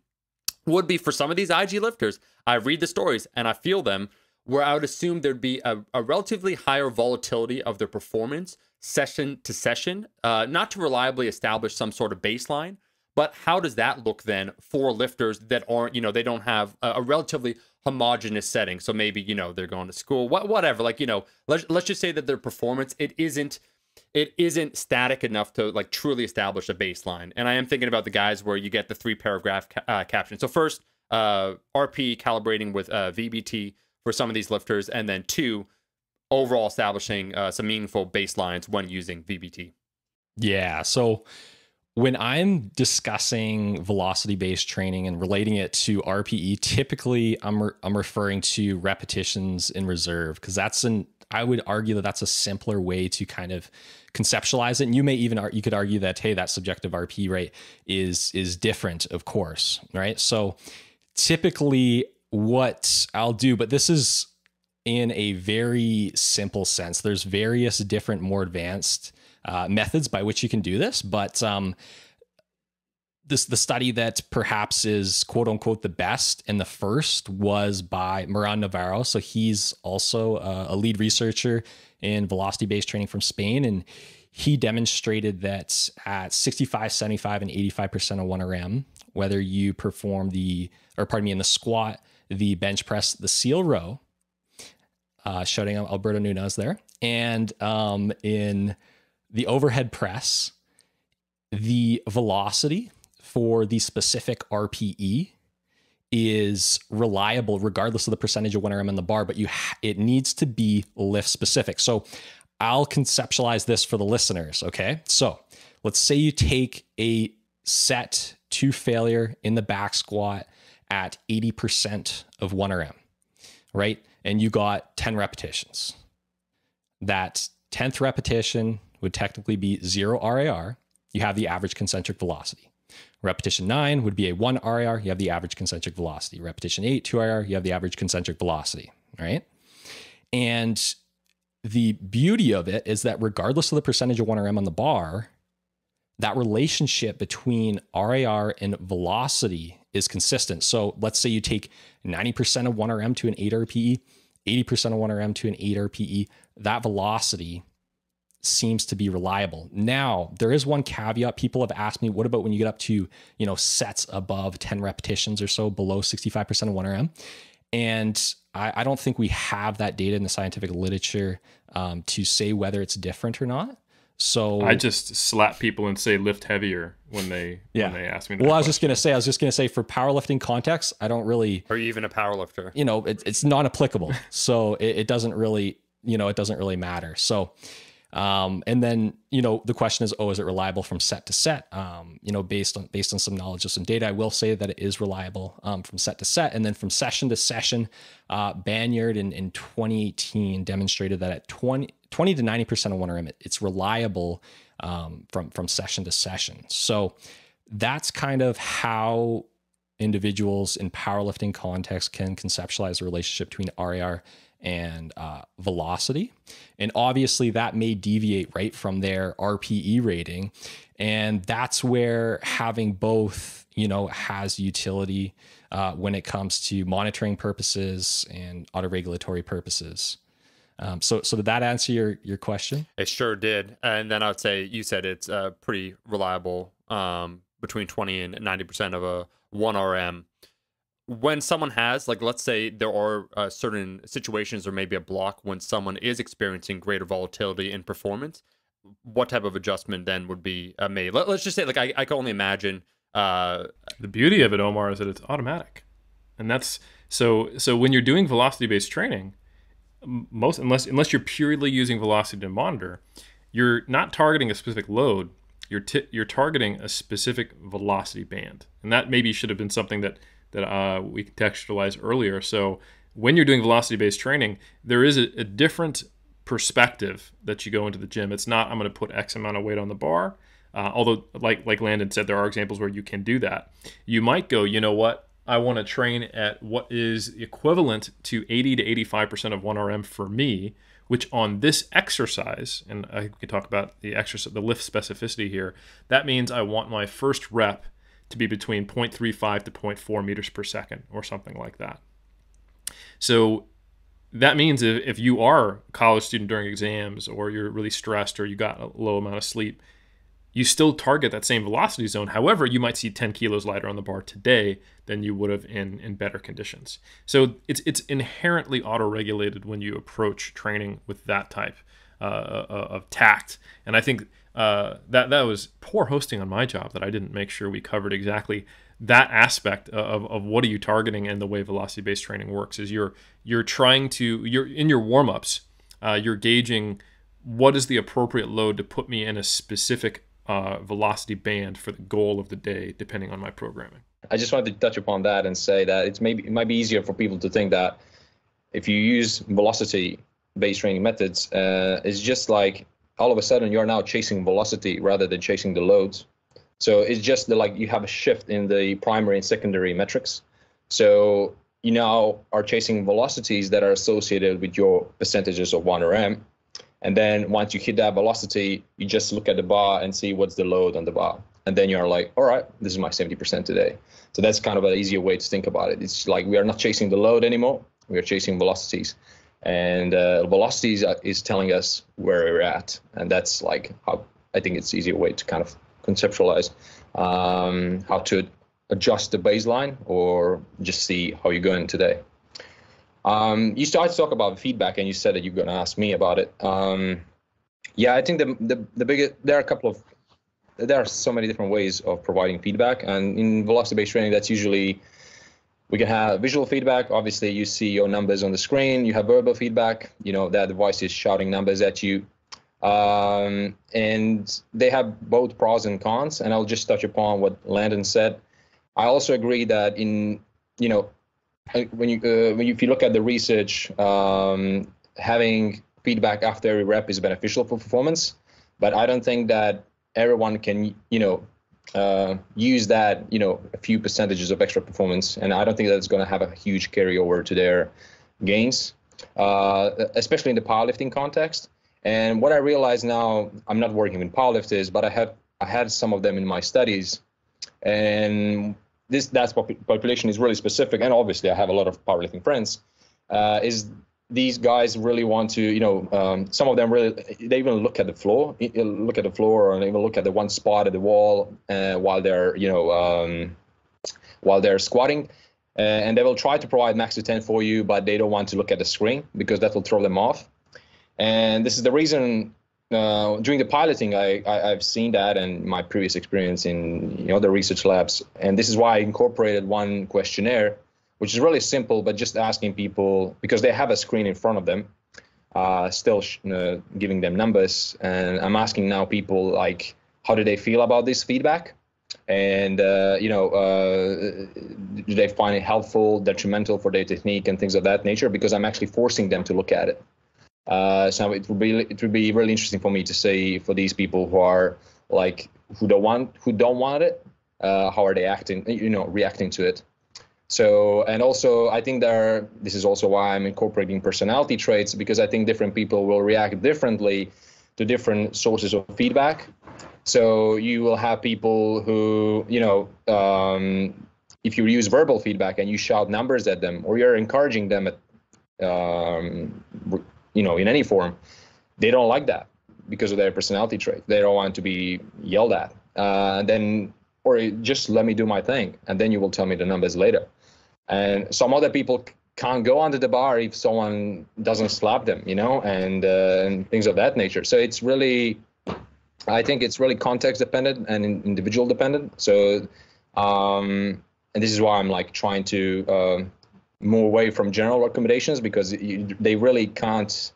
would be for some of these IG lifters, I read the stories and I feel them, where I would assume there'd be a relatively higher volatility of their performance session to session, not to reliably establish some sort of baseline, but how does that look then for lifters that aren't, they don't have a relatively homogenous setting? So maybe, they're going to school, whatever, let's just say that their performance, it isn't static enough to like truly establish a baseline. And I am thinking about the guys where you get the 3-paragraph caption. So first, RP calibrating with VBT for some of these lifters, and then 2, overall establishing some meaningful baselines when using VBT. Yeah. So when I'm discussing velocity-based training and relating it to RPE, typically I'm referring to repetitions in reserve, because I would argue that that's a simpler way to kind of conceptualize it. And you could argue that, hey, that subjective RPE rate is different, of course, right? So typically what I'll do, but this is in a very simple sense. There's various different, more advanced methods by which you can do this, but the study that perhaps is quote unquote the best and the first was by Moran Navarro. So he's also a lead researcher in velocity-based training from Spain, and he demonstrated that at 65, 75, and 85% of 1RM, whether you perform in the squat, the bench press, the seal row, shouting out Alberto Nunez there, and in the overhead press, the velocity for the specific RPE is reliable regardless of the percentage of 1RM on the bar, but it needs to be lift specific. So I'll conceptualize this for the listeners, okay? So let's say you take a set to failure in the back squat at 80% of 1RM, right? And you got 10 repetitions. That 10th repetition would technically be 0 RAR. You have the average concentric velocity. Repetition 9 would be a 1 RAR. You have the average concentric velocity. Repetition 8, 2 RAR. You have the average concentric velocity, right? And the beauty of it is that regardless of the percentage of 1RM on the bar, that relationship between RAR and velocity is consistent. So let's say you take 90% of 1RM to an 8 RPE, 80% of 1RM to an 8 RPE, that velocity seems to be reliable. Now, there is one caveat. People have asked me, what about when you get up to, sets above 10 repetitions or so, below 65% of 1RM? And I don't think we have that data in the scientific literature to say whether it's different or not. So I just slap people and say lift heavier when they ask me that. Well, I was just gonna say for powerlifting context, I don't really. Or even a powerlifter. It's not applicable. So it doesn't really, it doesn't really matter. So, and then the question is, is it reliable from set to set? Based on some knowledge of some data, I will say that it is reliable from set to set, and then from session to session. Banyard in 2018 demonstrated that at 20 to 90% of 1RM, it's reliable from session to session. So that's kind of how individuals in powerlifting context can conceptualize the relationship between RAR and velocity. And obviously that may deviate right from their RPE rating. And that's where having both, has utility when it comes to monitoring purposes and autoregulatory purposes. So did that answer your question? It sure did. And then I would say you said it's pretty reliable, between 20 and 90% of a 1RM. When someone has, like, let's say there are certain situations or maybe a block when someone is experiencing greater volatility in performance, what type of adjustment then would be made? Let's just say, like, I can only imagine. The beauty of it, Omar, is that it's automatic. And that's so when you're doing velocity-based training, unless you're purely using velocity to monitor, you're not targeting a specific load. You're targeting a specific velocity band, and that maybe should have been something that we contextualized earlier. So when you're doing velocity-based training, there is a different perspective that you go into the gym. It's not, I'm going to put X amount of weight on the bar. Although, like Landon said, there are examples where you can do that. You might go, you know what? I want to train at what is equivalent to 80 to 85% of 1RM for me, which on this exercise, and I can talk about the exercise, the lift specificity here, that means I want my first rep to be between 0.35 to 0.4 meters per second or something like that. So that means if you are a college student during exams, or you're really stressed, or you got a low amount of sleep, you still target that same velocity zone. However, you might see 10 kilos lighter on the bar today than you would have in better conditions. So it's inherently auto-regulated when you approach training with that type of tact. And I think that was poor hosting on my job that I didn't make sure we covered exactly that aspect of what are you targeting, and the way velocity-based training works is you're in your warm-ups, you're gauging what is the appropriate load to put me in a specific velocity band for the goal of the day, depending on my programming. I just wanted to touch upon that and say that it might be easier for people to think that if you use velocity-based training methods, it's just like all of a sudden you're now chasing velocity rather than chasing the loads. So it's just like you have a shift in the primary and secondary metrics. So you now are chasing velocities that are associated with your percentages of 1RM. And then once you hit that velocity, you just look at the bar and see what's the load on the bar. And then you're like, all right, this is my 70% today. So that's kind of an easier way to think about it. It's like we are not chasing the load anymore. We are chasing velocities. And velocities is telling us where we're at. And that's like how I think it's an easier way to kind of conceptualize how to adjust the baseline or just see how you're going today. You started to talk about feedback, and you said that you're going to ask me about it. Yeah, I think the biggest, there are so many different ways of providing feedback, and in velocity-based training, that's usually, we can have visual feedback. Obviously, you see your numbers on the screen. You have verbal feedback. That device is shouting numbers at you, and they have both pros and cons. And I'll just touch upon what Landon said. I also agree that if you look at the research, having feedback after every rep is beneficial for performance, but I don't think that everyone can, use that, a few percentages of extra performance. And I don't think that's going to have a huge carryover to their gains, especially in the powerlifting context. And what I realize now, I'm not working with powerlifters, but I had some of them in my studies, and that population is really specific, and obviously I have a lot of powerlifting friends, is these guys really want to, some of them really, they even look at the floor, or even look at the one spot at the wall while they're squatting, and they will try to provide max to 10 for you, but they don't want to look at the screen because that will throw them off. And this is the reason during the piloting, I've seen that in my previous experience in the research labs. And this is why I incorporated one questionnaire, which is really simple, but just asking people, because they have a screen in front of them, still giving them numbers. And I'm asking now people, like, how do they feel about this feedback? And, do they find it helpful, detrimental for their technique and things of that nature? Because I'm actually forcing them to look at it. So it would be really interesting for me to see for these people who are like who don't want it, how are they reacting to it. So, and also I think this is also why I'm incorporating personality traits, because I think different people will react differently to different sources of feedback. So you will have people who, if you use verbal feedback and you shout numbers at them, or you're encouraging them at, in any form, they don't like that because of their personality trait. They don't want to be yelled at. Or just let me do my thing, and then you will tell me the numbers later. And some other people can't go under the bar if someone doesn't slap them, and things of that nature. So I think it's really context dependent and individual dependent. So, and this is why I'm like trying to move away from general recommendations, because they really can't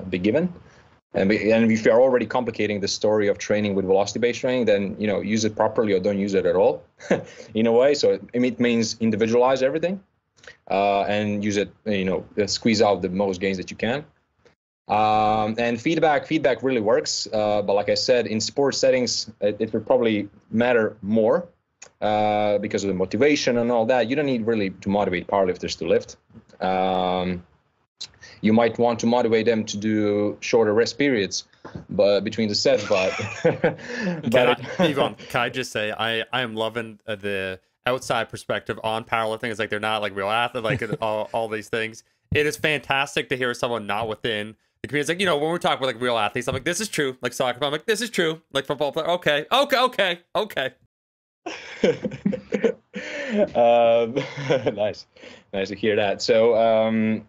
be given. And if you're already complicating the story of training with velocity-based training, then use it properly or don't use it at all, in a way. So it means individualize everything, and use it. Squeeze out the most gains that you can. And feedback really works. But like I said, in sports settings, it would probably matter more because of the motivation and all that. You don't need really to motivate powerlifters to lift. You might want to motivate them to do shorter rest periods, but between the sets. But Ivan, can I just say I am loving the outside perspective on powerlifting. It's like they're not like real athletes, like all these things. It is fantastic to hear someone not within the community. It's like, when we're talking with like real athletes, I'm like, this is true. Like soccer, I'm like, this is true. Like football player, okay. Nice to hear that. So.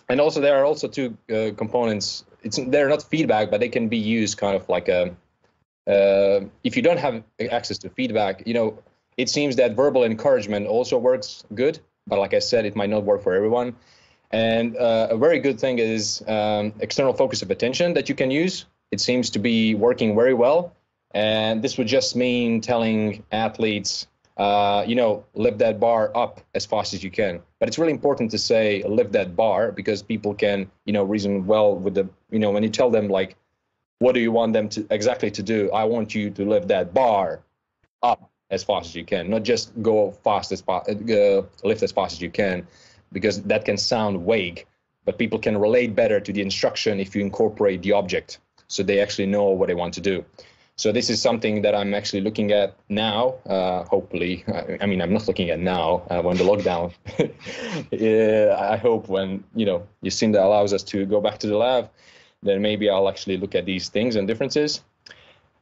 And also, there are also two components. They're not feedback, but they can be used kind of like if you don't have access to feedback, it seems that verbal encouragement also works good. But like I said, it might not work for everyone. And a very good thing is external focus of attention that you can use. It seems to be working very well. And this would just mean telling athletes, lift that bar up as fast as you can. But it's really important to say lift that bar, because people can, reason well with the, when you tell them like, what do you want them to exactly to do? I want you to lift that bar up as fast as you can, not just go lift as fast as you can, because that can sound vague, but people can relate better to the instruction if you incorporate the object, so they actually know what they want to do. So this is something that I'm actually looking at now, hopefully. I'm not looking at now when the lockdown, I hope when, Jacinda allows us to go back to the lab, then maybe I'll actually look at these things and differences.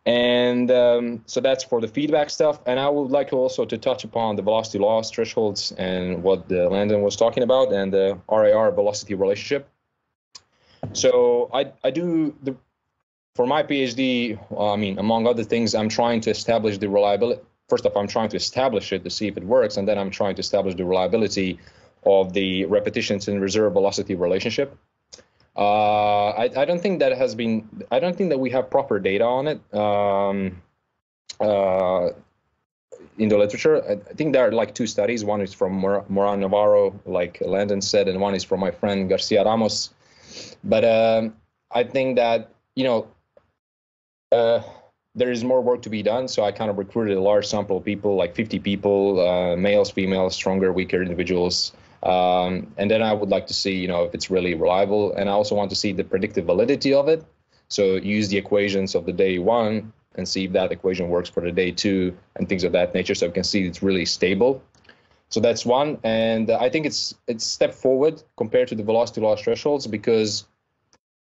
And so that's for the feedback stuff. And I would like also to touch upon the velocity loss thresholds and what Landon was talking about, and the RAR velocity relationship. So I do for my PhD, among other things, I'm trying to establish the reliability. First off, I'm trying to establish it to see if it works, and then I'm trying to establish the reliability of the repetitions and reserve velocity relationship. I don't think that has been. I don't think that we have proper data on it in the literature. I think there are like two studies. One is from Moran Navarro, like Landon said, and one is from my friend Garcia Ramos. But I think that there is more work to be done. So I kind of recruited a large sample of people, like 50 people, males, females, stronger, weaker individuals. And then I would like to see, if it's really reliable. And I also want to see the predictive validity of it. So use the equations of the day one and see if that equation works for the day two and things of that nature. So we can see it's really stable. So that's one. And I think it's a step forward compared to the velocity loss thresholds, because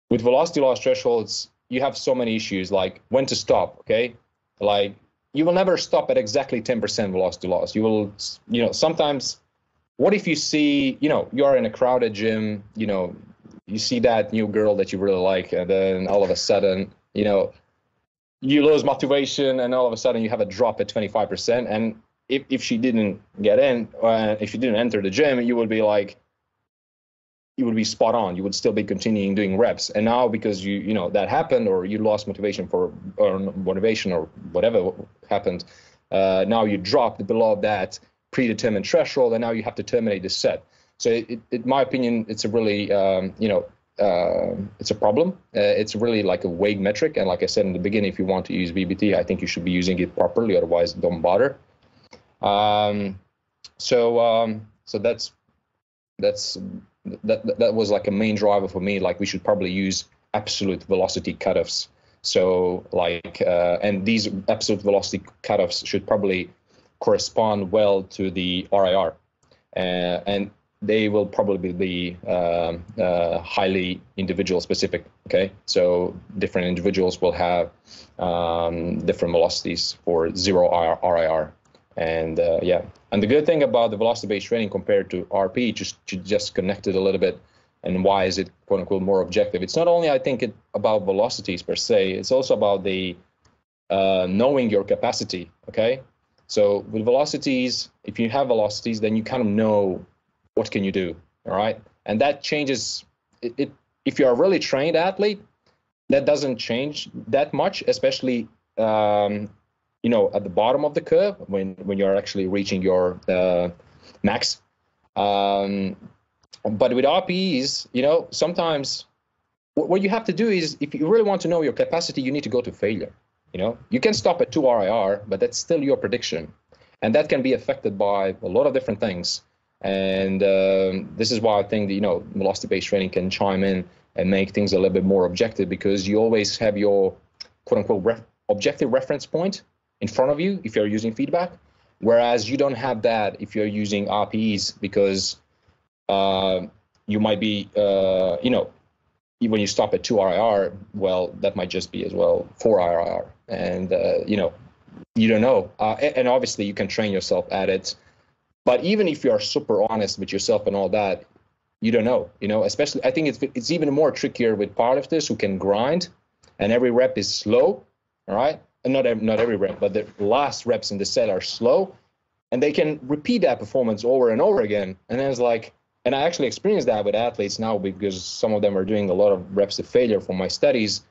with velocity loss thresholds, you have so many issues, like when to stop, okay? Like you will never stop at exactly 10% velocity loss. You will, sometimes, what if you see, you are in a crowded gym, you see that new girl that you really like, and then all of a sudden, you lose motivation, and all of a sudden you have a drop at 25%. And if she didn't get in, if you didn't enter the gym, you would be like, you would be spot on. You would still be continuing doing reps. And now because that happened, or you lost motivation or whatever happened, now you dropped below that predetermined threshold, and now you have to terminate the set. So in my opinion, it's a really, it's a problem. It's really like a vague metric, and like I said in the beginning, if you want to use VBT, I think you should be using it properly. Otherwise, don't bother. So that was like a main driver for me. Like we should probably use absolute velocity cutoffs. So like and these absolute velocity cutoffs should probably correspond well to the RIR, and they will probably be highly individual specific. Okay, so different individuals will have different velocities for zero RIR. And yeah, and the good thing about the velocity-based training compared to RP, just connect it a little bit, and why is it quote unquote more objective? It's not only, I think, about velocities per se. It's also about the knowing your capacity. Okay, so with velocities, if you have velocities, then you kind of know what can you do. All right, and that changes. If you're a really trained athlete, that doesn't change that much, especially. At the bottom of the curve when you're actually reaching your max. But with RPEs, sometimes what you have to do is, if you really want to know your capacity, you need to go to failure. You can stop at 2 RIR, but that's still your prediction. And that can be affected by a lot of different things. And this is why I think that, velocity-based training can chime in and make things a little bit more objective, because you always have your quote-unquote objective reference point in front of you if you're using feedback, whereas you don't have that if you're using RPEs, because you might be, when you stop at 2 RIR, well, that might just be as well 4 RIR, and you don't know. And obviously you can train yourself at it, but even if you're super honest with yourself and all that, you don't know. Especially I think it's even more trickier with powerlifters who can grind, and every rep is slow. All right. And not every rep, but the last reps in the set are slow, and they can repeat that performance over and over again. And then it's like, and I actually experienced that with athletes now, because some of them are doing a lot of reps to failure for my studies.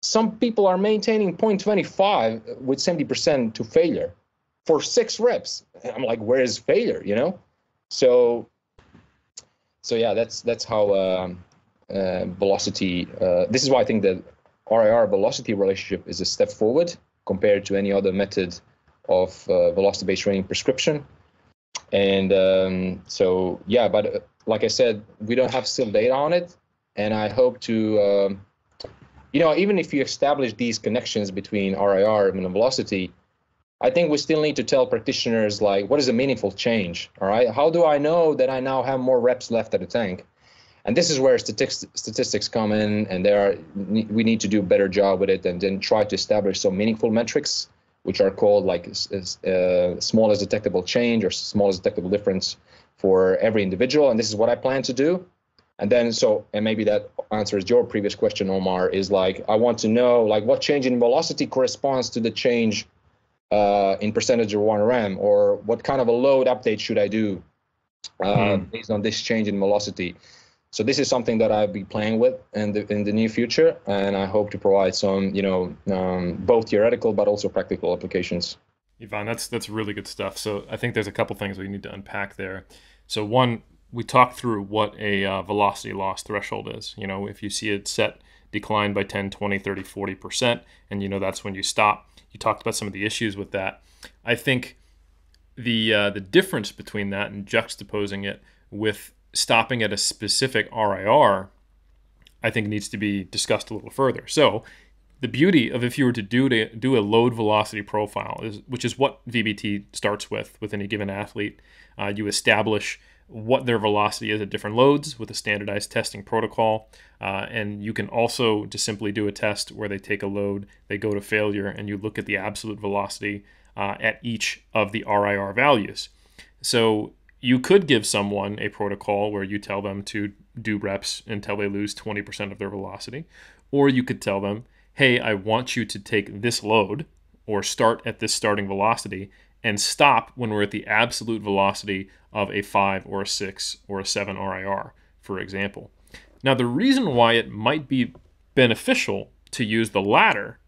Some people are maintaining 0.25 with 70% to failure for 6 reps. And I'm like, where is failure? So yeah, that's how velocity. This is why I think that RIR velocity relationship is a step forward compared to any other method of velocity-based training prescription. And so, yeah, but like I said, we don't have still data on it. And I hope to, even if you establish these connections between RIR and velocity, I think we still need to tell practitioners, like, what is a meaningful change? All right. How do I know that I now have more reps left at the tank? And this is where statistics come in, and we need to do a better job with it, and then try to establish some meaningful metrics, which are called like smallest detectable change or smallest detectable difference for every individual. And this is what I plan to do. And then and maybe that answers your previous question, Omar, is like, I want to know like what change in velocity corresponds to the change in percentage of 1RM, or what kind of a load update should I do based on this change in velocity. So this is something that I'll be playing with in the near future, and I hope to provide some, both theoretical but also practical applications. Ivan, that's really good stuff. So I think there's a couple things we need to unpack there. So one, we talked through what a velocity loss threshold is. If you see it set decline by 10, 20, 30, 40%, and that's when you stop. You talked about some of the issues with that. I think the difference between that and juxtaposing it with stopping at a specific RIR, I think needs to be discussed a little further. So the beauty of, if you were to do a load velocity profile, which is what VBT starts with any given athlete, you establish what their velocity is at different loads with a standardized testing protocol. And you can also just simply do a test where they take a load, they go to failure, and you look at the absolute velocity at each of the RIR values. So you could give someone a protocol where you tell them to do reps until they lose 20% of their velocity, or you could tell them, hey, I want you to take this load or start at this starting velocity and stop when we're at the absolute velocity of a 5 or a 6 or a 7 RIR, for example. Now, the reason why it might be beneficial to use the latter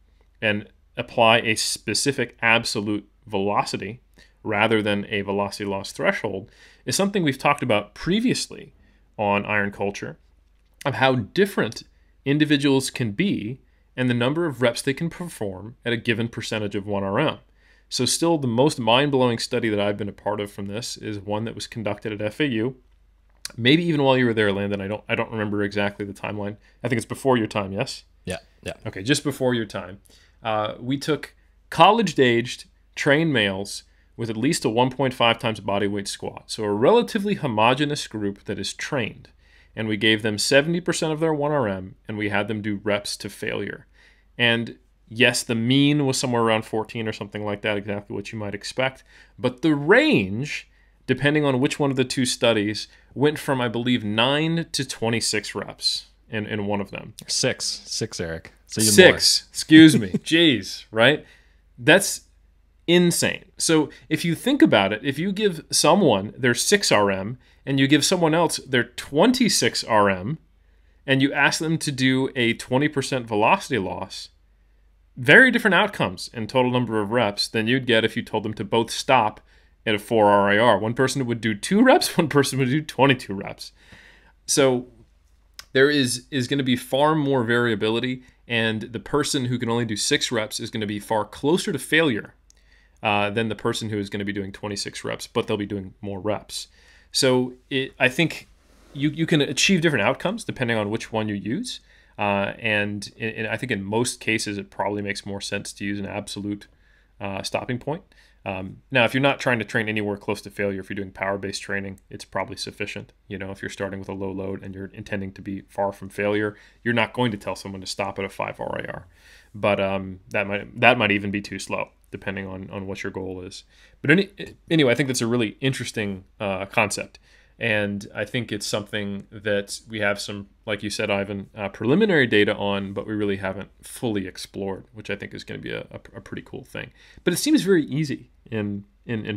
and apply a specific absolute velocity rather than a velocity loss threshold is something we've talked about previously on Iron Culture. of how different individuals can be and the number of reps they can perform at a given percentage of 1RM. So still the most mind-blowing study that I've been a part of from this is one that was conducted at FAU. Maybe even while you were there, Landon. I don't remember exactly the timeline. I think it's before your time, yes? Yeah. Okay, just before your time. We took college-aged trained males with at least a 1.5 times body weight squat. So a relatively homogeneous group that is trained. And we gave them 70% of their 1RM, and we had them do reps to failure. And yes, the mean was somewhere around 14 or something like that, exactly what you might expect. But the range, depending on which one of the two studies, went from, I believe, 9 to 26 reps in one of them. Six, Eric. So Six, excuse me. Jeez, right? That's insane. So if you think about it, if you give someone their 6 RM and you give someone else their 26 RM and you ask them to do a 20% velocity loss, very different outcomes in total number of reps than you'd get if you told them to both stop at a 4 RIR. One person would do 2 reps, one person would do 22 reps. So there is going to be far more variability, and the person who can only do 6 reps is going to be far closer to failure than the person who is going to be doing 26 reps, but they'll be doing more reps. So I think you can achieve different outcomes depending on which one you use. And I think in most cases, it probably makes more sense to use an absolute stopping point. Now, if you're not trying to train anywhere close to failure, if you're doing power-based training, it's probably sufficient. If you're starting with a low load and you're intending to be far from failure, you're not going to tell someone to stop at a 5 RIR. But that might even be too slow, depending on what your goal is. But anyway, I think that's a really interesting concept. And I think it's something that we have some, like you said, Ivan, preliminary data on, but we really haven't fully explored, which I think is going to be a pretty cool thing. But it seems very easy in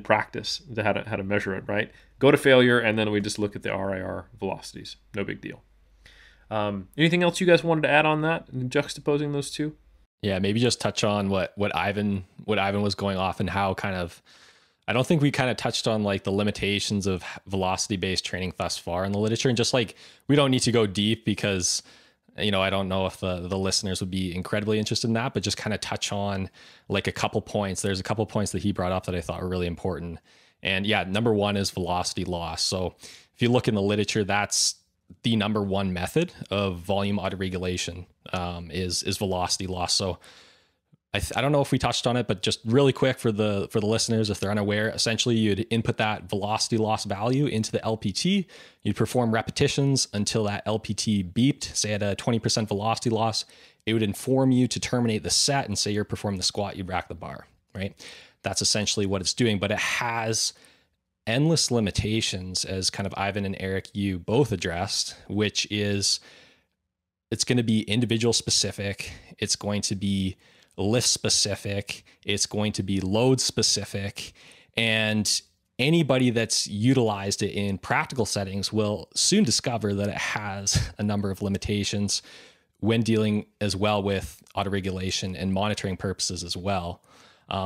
practice to how to measure it, right? Go to failure, and then we just look at the RIR velocities. No big deal. Anything else you guys wanted to add on that, and juxtaposing those two? Yeah, maybe just touch on what Ivan was going off and how kind of, I don't think we kind of touched on like the limitations of velocity-based training thus far in the literature, and just like we don't need to go deep because I don't know if the listeners would be incredibly interested in that, but just kind of touch on like a couple points. There's a couple points that he brought up that I thought were really important. And yeah, number one is velocity loss. So if you look in the literature, that's the number one method of volume autoregulation is velocity loss. So I don't know if we touched on it, but just really quick for the listeners, if they're unaware, essentially you'd input that velocity loss value into the LPT. You'd perform repetitions until that LPT beeped, say at a 20% velocity loss. It would inform you to terminate the set and say you're performing the squat, you rack the bar, right? That's essentially what it's doing, but it has endless limitations, as kind of Ivan and Eric, you both addressed, which is it's going to be individual specific. It's going to be lift specific, it's going to be load specific, and anybody that's utilized it in practical settings will soon discover that it has a number of limitations when dealing as well with autoregulation and monitoring purposes as well.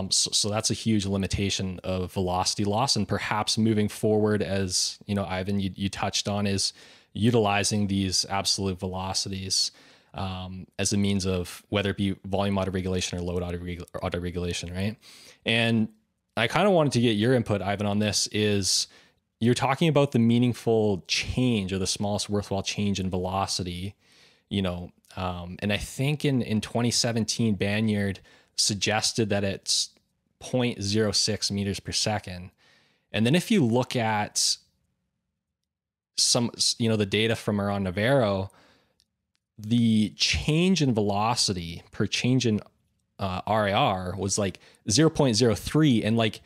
So that's a huge limitation of velocity loss, and perhaps moving forward, as Ivan, you touched on, is utilizing these absolute velocities as a means of whether it be volume autoregulation or load autoregulation, right? And I kind of wanted to get your input, Ivan, on this. Is you're talking about the meaningful change or the smallest worthwhile change in velocity, and I think in 2017, Banyard suggested that it's 0.06 meters per second. And then if you look at some, the data from around Navarro, the change in velocity per change in RIR was like 0.03. And like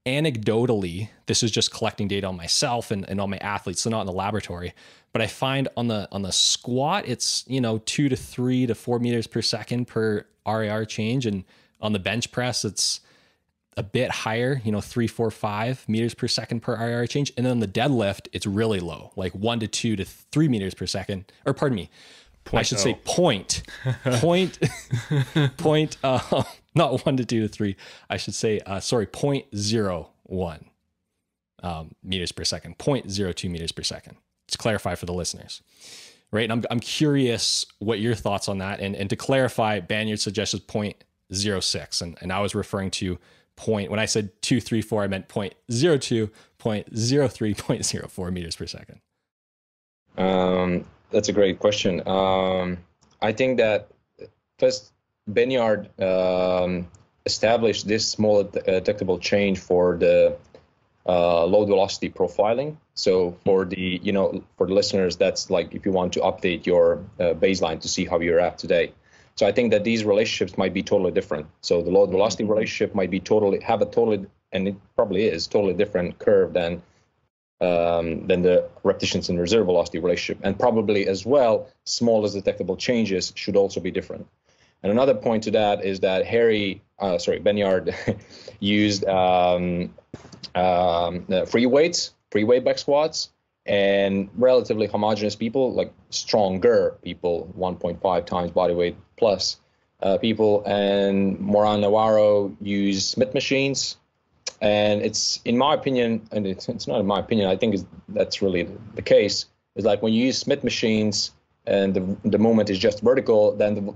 anecdotally, this is just collecting data on myself and on my athletes, so not in the laboratory, but I find on the squat, it's, 2 to 3 to 4 meters per second per RIR change. And on the bench press, it's a bit higher, 3, 4, 5 meters per second per RIR change. And then on the deadlift, it's really low, like 1 to 2 to 3 meters per second, or pardon me, I should say not 1 to 2 to 3. I should say, 0.01 meters per second, 0.02 meters per second. To clarify for the listeners. right? And I'm curious what your thoughts on that. And to clarify, Banyard suggested 0.06, and I was referring to when I said 234, I meant 0.02, 0.03, 0.04 meters per second. That's a great question. I think that first, Banyard established this small detectable change for the load velocity profiling. So for the for the listeners, that's like if you want to update your baseline to see how you're at today. So I think that these relationships might be totally different. So the load velocity relationship might be and it probably is totally different curve than the repetitions and reserve velocity relationship. And probably as well, smallest detectable changes should also be different. And another point to that is that Banyard used free weight back squats, and relatively homogeneous people, like stronger people, 1.5 times body weight plus people, and Moran Navarro use Smith machines. And it's, in my opinion, and it's not in my opinion, I think that's really the case, is like when you use Smith machines and the movement is just vertical, then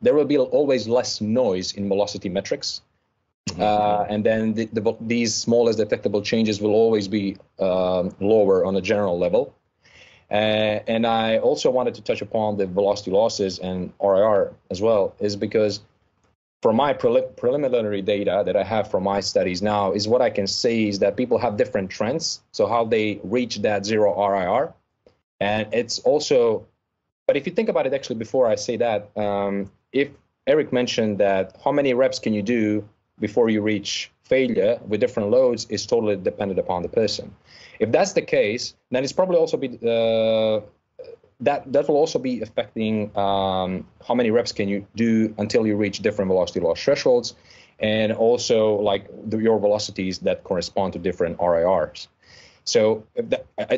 there will be always less noise in velocity metrics. And then these smallest detectable changes will always be lower on a general level. And I also wanted to touch upon the velocity losses and RIR as well, is because from my preliminary data that I have from my studies now, is what I can say is that people have different trends. So how they reach that zero RIR. And it's also, but if you think about it, actually, before I say that, if Eric mentioned that how many reps can you do before you reach failure with different loads is totally dependent upon the person. If that's the case, then it's probably also be that will also be affecting how many reps can you do until you reach different velocity loss thresholds, and also like your velocities that correspond to different RIRs. So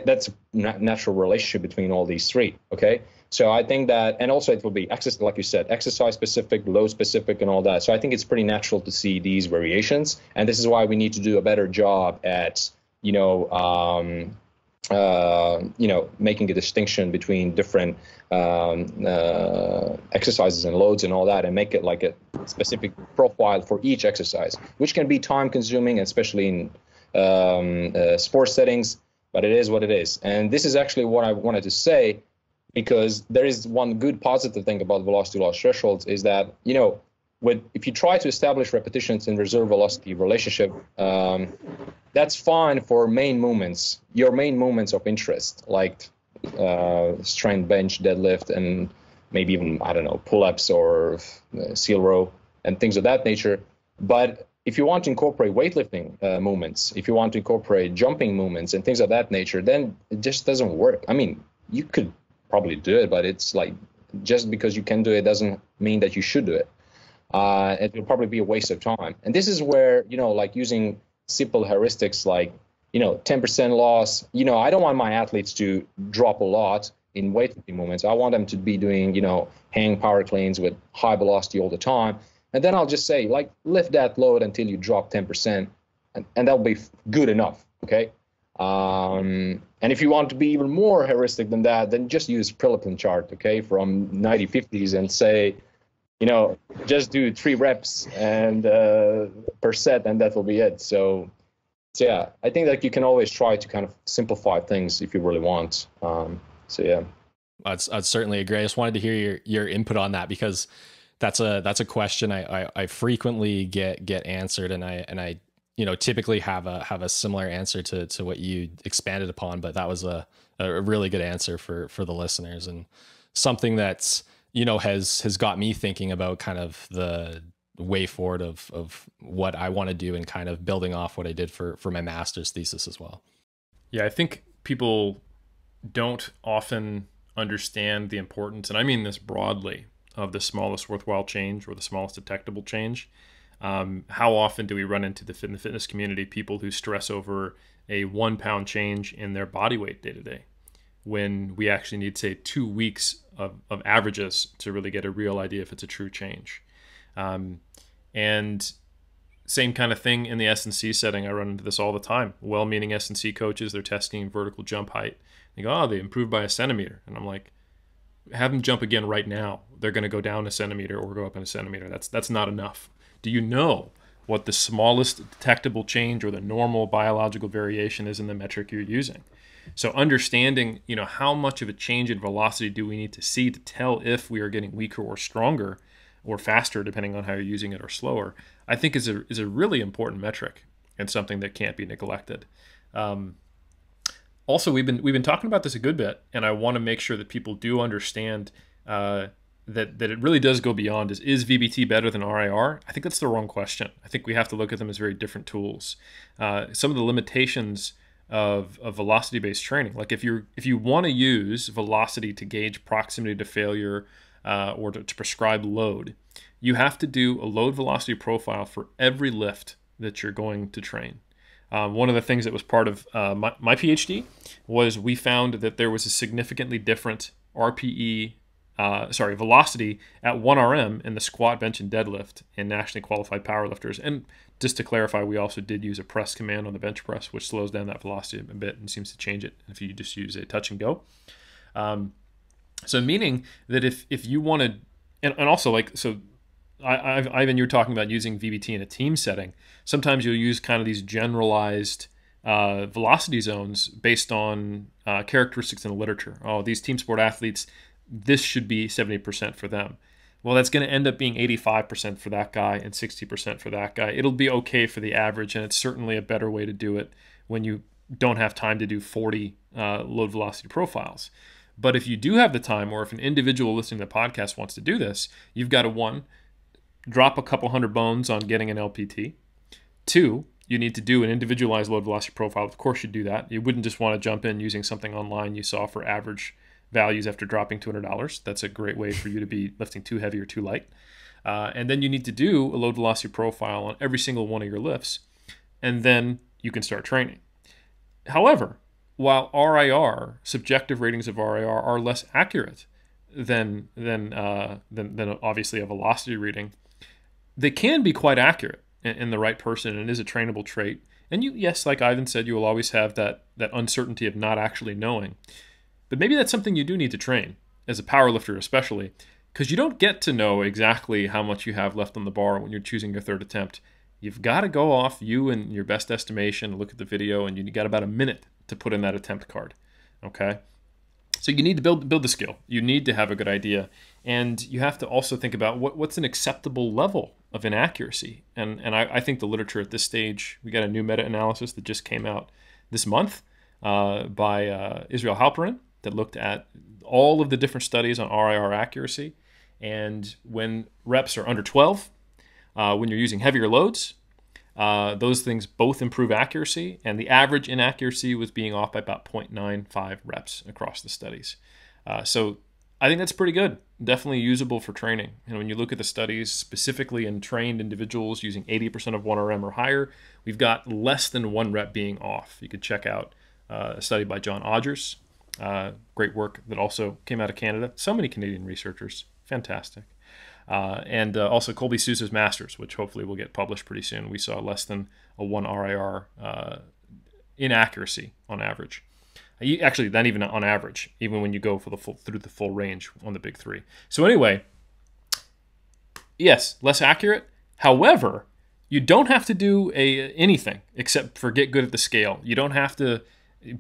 that's a natural relationship between all these three. Okay. So I think that, and also it will be like you said, exercise specific, load specific, and all that. So I think it's pretty natural to see these variations, and this is why we need to do a better job at, making a distinction between different exercises and loads and all that, and make it like a specific profile for each exercise, which can be time consuming, especially in sports settings, but it is what it is. And this is actually what I wanted to say, because there is one good positive thing about velocity loss thresholds is that, if you try to establish repetitions and reserve velocity relationship, that's fine for main movements, your main movements of interest, like strength, bench, deadlift, and maybe even, I don't know, pull-ups or seal row and things of that nature. But if you want to incorporate weightlifting movements, if you want to incorporate jumping movements and things of that nature, then it just doesn't work. I mean, you could probably do it, but it's like, just because you can do it doesn't mean that you should do it. It will probably be a waste of time. And this is where, like using simple heuristics like, 10% loss, I don't want my athletes to drop a lot in weightlifting movements. I want them to be doing, hang power cleans with high velocity all the time. And then I'll just say, like, lift that load until you drop 10%, and that'll be good enough, okay? And if you want to be even more heuristic than that, then just use Prelipin chart, okay, from 1950s, and say, just do 3 reps and per set, and that will be it. So yeah, I think that you can always try to kind of simplify things if you really want. So yeah, I'd certainly agree. I just wanted to hear your input on that, because that's a question I frequently get answered, and I typically have a similar answer to what you expanded upon, but that was a really good answer for the listeners, and something that's has got me thinking about kind of the way forward of what I want to do, and kind of building off what I did for my master's thesis as well. Yeah, I think people don't often understand the importance, and I mean this broadly, of the smallest worthwhile change, or the smallest detectable change. How often do we run into the fitness community people who stress over a 1 pound change in their body weight day to day, when we actually need, say, 2 weeks of averages to really get a real idea if it's a true change? And Same kind of thing in the S&C setting. I run into this all the time. Well-meaning S&C coaches, they're testing vertical jump height. They go, oh, they improved by a centimeter. And I'm like, have them jump again right now. They're going to go down a centimeter or go up in a centimeter. That's not enough. Do you know what the smallest detectable change or the normal biological variation is in the metric you're using? So understanding, how much of a change in velocity do we need to see to tell if we are getting weaker or stronger or faster, depending on how you're using it, or slower, I think is a really important metric and something that can't be neglected. Also, we've been talking about this a good bit, and I want to make sure that people do understand that it really does go beyond is VBT better than RIR? I think that's the wrong question. I think we have to look at them as very different tools. Some of the limitations of velocity-based training, like if you want to use velocity to gauge proximity to failure or to prescribe load, you have to do a load velocity profile for every lift that you're going to train. One of the things that was part of my PhD was we found that there was a significantly different velocity at 1 RM in the squat, bench, and deadlift in nationally qualified powerlifters. And just to clarify, we also did use a press command on the bench press, which slows down that velocity a bit and seems to change it if you just use a touch and go. So meaning that if you wanted, and also Ivan, you were talking about using VBT in a team setting. Sometimes you'll use kind of these generalized velocity zones based on characteristics in the literature. Oh, these team sport athletes, this should be 70% for them. Well, that's going to end up being 85% for that guy and 60% for that guy. It'll be okay for the average, and it's certainly a better way to do it when you don't have time to do 40 load velocity profiles. But if you do have the time, or if an individual listening to the podcast wants to do this, you've got to, 1, drop a couple hundred bones on getting an LPT. 2, you need to do an individualized load velocity profile. Of course you do that. You wouldn't just want to jump in using something online you saw for average values after dropping $200. That's a great way for you to be lifting too heavy or too light. And then you need to do a load velocity profile on every single one of your lifts, and then you can start training. However, while RIR, subjective ratings of RIR, are less accurate than obviously a velocity reading, they can be quite accurate in the right person, and it is a trainable trait. And yes, like Ivan said, you will always have that uncertainty of not actually knowing. But maybe that's something you do need to train, as a powerlifter especially, because you don't get to know exactly how much you have left on the bar when you're choosing your third attempt. You've got to go off you and your best estimation, look at the video, and you got about a minute to put in that attempt card, okay? So you need to build the skill. You need to have a good idea. And you have to also think about what's an acceptable level of inaccuracy. And I think the literature at this stage, we got a new meta-analysis that just came out this month by Israel Halperin that looked at all of the different studies on RIR accuracy. And when reps are under 12, when you're using heavier loads, those things both improve accuracy, and the average inaccuracy was being off by about 0.95 reps across the studies. So I think that's pretty good, definitely usable for training. And when you look at the studies specifically in trained individuals using 80% of 1 RM or higher, we've got less than 1 rep being off. You could check out a study by John Odgers, great work that also came out of Canada. So many Canadian researchers, fantastic. And also Colby Sousa's Masters, which hopefully will get published pretty soon. We saw less than a 1 RIR inaccuracy on average. Actually, not even on average, even when you go for through the full range on the big 3. So anyway, yes, less accurate. However, you don't have to do anything except for get good at the scale. You don't have to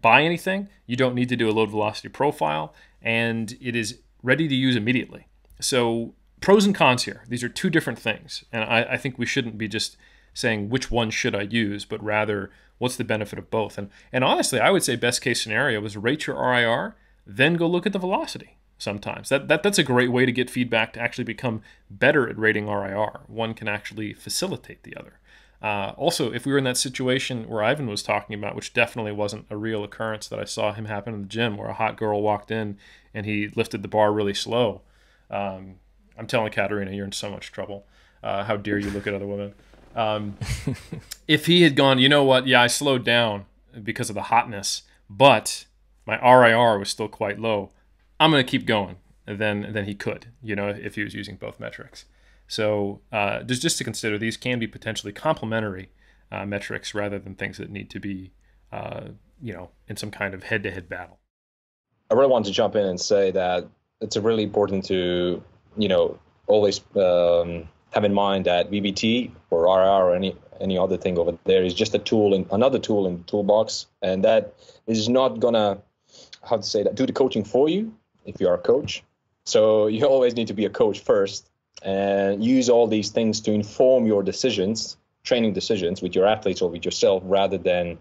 buy anything. You don't need to do a load velocity profile, and it is ready to use immediately. So pros and cons here. These are two different things. And I think we shouldn't be just saying which one should I use, but rather what's the benefit of both. And honestly, I would say best case scenario is rate your RIR, then go look at the velocity sometimes. That's a great way to get feedback to actually become better at rating RIR. One can actually facilitate the other. Also, if we were in that situation where Ivan was talking about, which definitely wasn't a real occurrence that I saw him happen in the gym, where a hot girl walked in and he lifted the bar really slow. I'm telling Katerina, you're in so much trouble. How dare you look at other women? If he had gone, you know what? Yeah, I slowed down because of the hotness, but my RIR was still quite low. I'm going to keep going. Then he could, if he was using both metrics. So just to consider, these can be potentially complementary metrics rather than things that need to be, in some kind of head-to-head battle. I really want to jump in and say that it's really important to, always have in mind that VBT or RR or any other thing over there is just another tool in the toolbox, and that is not gonna, do the coaching for you if you are a coach. So you always need to be a coach first and use all these things to inform your decisions, training decisions with your athletes or with yourself, rather than,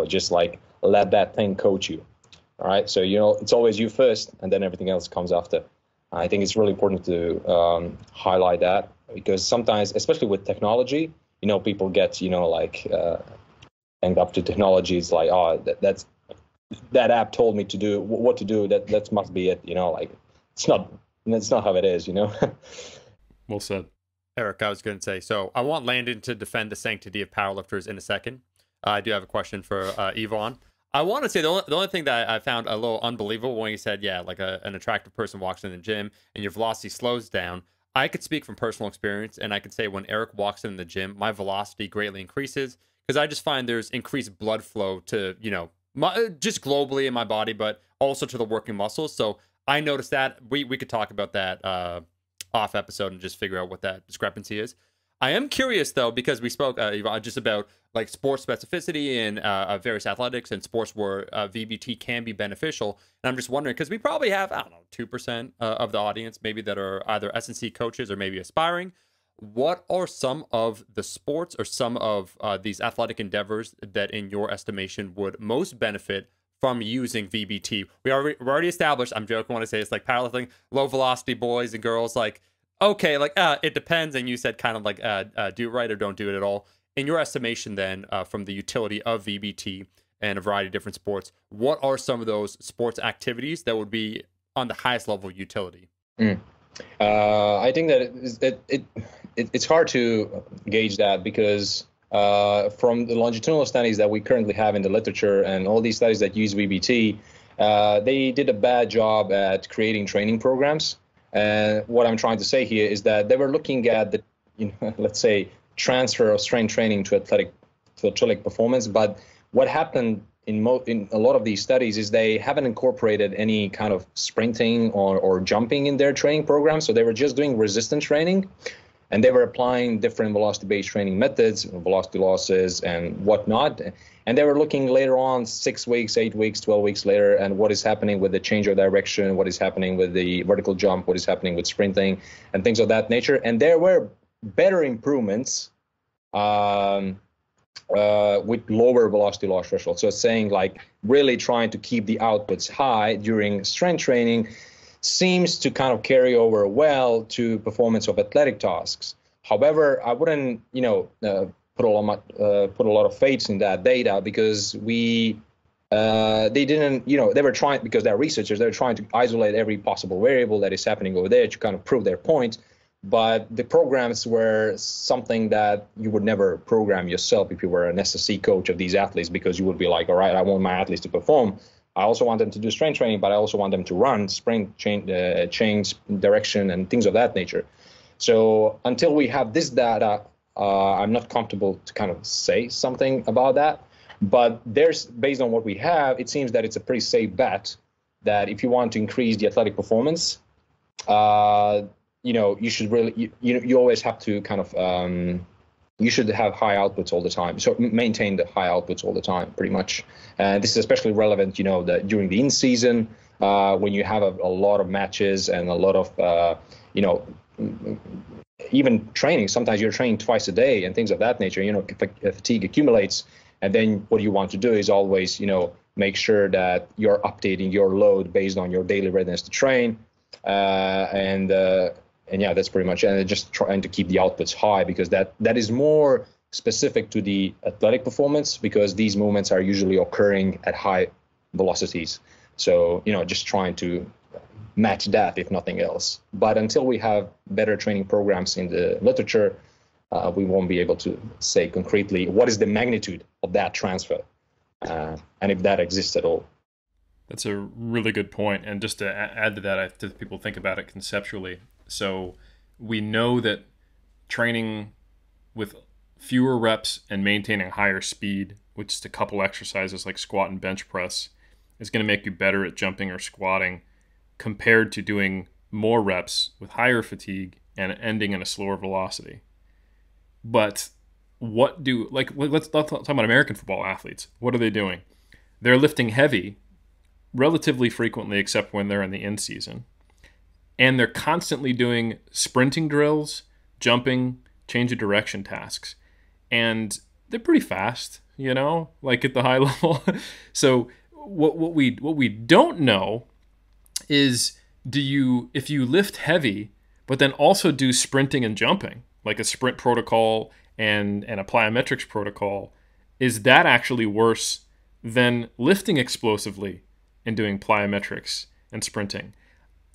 just like let that thing coach you. All right. So, it's always you first and then everything else comes after. I think it's really important to highlight that, because sometimes, especially with technology, people get, hanged up to technology. It's like, oh, that app told me to do what to do. That must be it. It's not how it is. Well said. Eric, I was going to say, so I want Landon to defend the sanctity of powerlifters in a second. I do have a question for Yvonne. I want to say the only thing that I found a little unbelievable when you said, yeah, like an attractive person walks in the gym and your velocity slows down. I could speak from personal experience, and I could say when Eric walks in the gym, my velocity greatly increases, because I just find there's increased blood flow to, just globally in my body, but also to the working muscles. So I noticed that. We could talk about that off episode and just figure out what that discrepancy is. I am curious, though, because we spoke just about like sports specificity and various athletics and sports where VBT can be beneficial. And I'm just wondering, because we probably have, 2% of the audience maybe that are either S&C coaches or maybe aspiring. What are some of the sports or some of these athletic endeavors that, in your estimation, would most benefit from using VBT? We're already established, I'm joking when I say it's like powerlifting, low velocity boys and girls, like, okay, like it depends, and you said kind of like do it right or don't do it at all. In your estimation, then, from the utility of VBT and a variety of different sports, what are some of those sports activities that would be on the highest level of utility? I think that it's hard to gauge that, because from the longitudinal studies that we currently have in the literature and all these studies that use VBT, they did a bad job at creating training programs. And what I'm trying to say here is that they were looking at the, let's say, transfer of strength training to athletic performance. But what happened in a lot of these studies is they haven't incorporated any kind of sprinting or jumping in their training program. So they were just doing resistance training, and they were applying different velocity-based training methods, velocity losses and whatnot. And they were looking later on, 6 weeks, 8 weeks, 12 weeks later, and what is happening with the change of direction, what is happening with the vertical jump, what is happening with sprinting, and things of that nature. And there were better improvements with lower velocity loss threshold. So it's saying, like, really trying to keep the outputs high during strength training seems to kind of carry over well to performance of athletic tasks. However, I wouldn't, put a lot of faith in that data, because they didn't, they were trying, because they're researchers, they're trying to isolate every possible variable that is happening over there to kind of prove their point. But the programs were something that you would never program yourself if you were an SSC coach of these athletes, because you would be like, all right, I want my athletes to perform. I also want them to do strength training, but I also want them to run, sprint, change direction, and things of that nature. So until we have this data, I'm not comfortable to kind of say something about that. But based on what we have, it seems that it's a pretty safe bet that if you want to increase the athletic performance, you should really, you always have to kind of, you should have high outputs all the time. So maintain the high outputs all the time, pretty much. And this is especially relevant, during the in-season, when you have a lot of matches and a lot of, even training. Sometimes you're training twice a day and things of that nature. Fatigue accumulates, and then what you want to do is always, make sure that you're updating your load based on your daily readiness to train, and yeah, that's pretty much. And just trying to keep the outputs high, because that is more specific to the athletic performance, because these movements are usually occurring at high velocities. So just trying to match that, if nothing else. But until we have better training programs in the literature, we won't be able to say concretely what is the magnitude of that transfer, and if that exists at all. That's a really good point. And just to add to that, to people think about it conceptually. So we know that training with fewer reps and maintaining higher speed, which is a couple exercises like squat and bench press, is going to make you better at jumping or squatting compared to doing more reps with higher fatigue and ending in a slower velocity. But let's talk about American football athletes. What are they doing? They're lifting heavy relatively frequently, except when they're in the in season. And they're constantly doing sprinting drills, jumping, change of direction tasks. And they're pretty fast, like at the high level. So what we don't know is if you lift heavy, but then also do sprinting and jumping, like a sprint protocol and a plyometrics protocol, is that actually worse than lifting explosively and doing plyometrics and sprinting?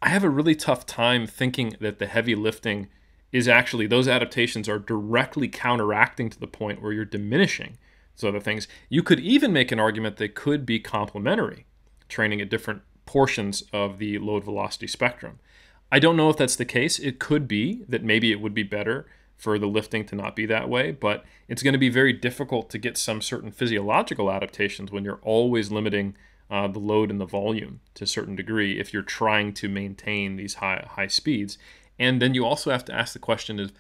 I have a really tough time thinking that the heavy lifting is actually, those adaptations are directly counteracting to the point where you're diminishing those other things. You could even make an argument that could be complementary, training at different portions of the load velocity spectrum. I don't know if that's the case. It could be that maybe it would be better for the lifting to not be that way, but it's going to be very difficult to get some certain physiological adaptations when you're always limiting the load and the volume to a certain degree if you're trying to maintain these high speeds. And then you also have to ask the question is,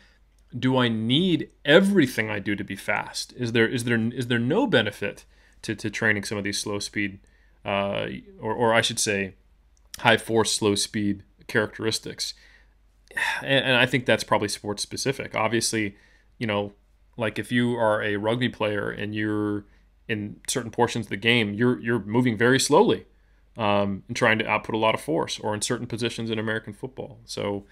do I need everything I do to be fast? Is there no benefit to training some of these slow speed, or I should say high force, slow speed characteristics? And I think that's probably sports specific. Obviously, like if you are a rugby player and you're in certain portions of the game, you're moving very slowly and trying to output a lot of force, or in certain positions in American football. So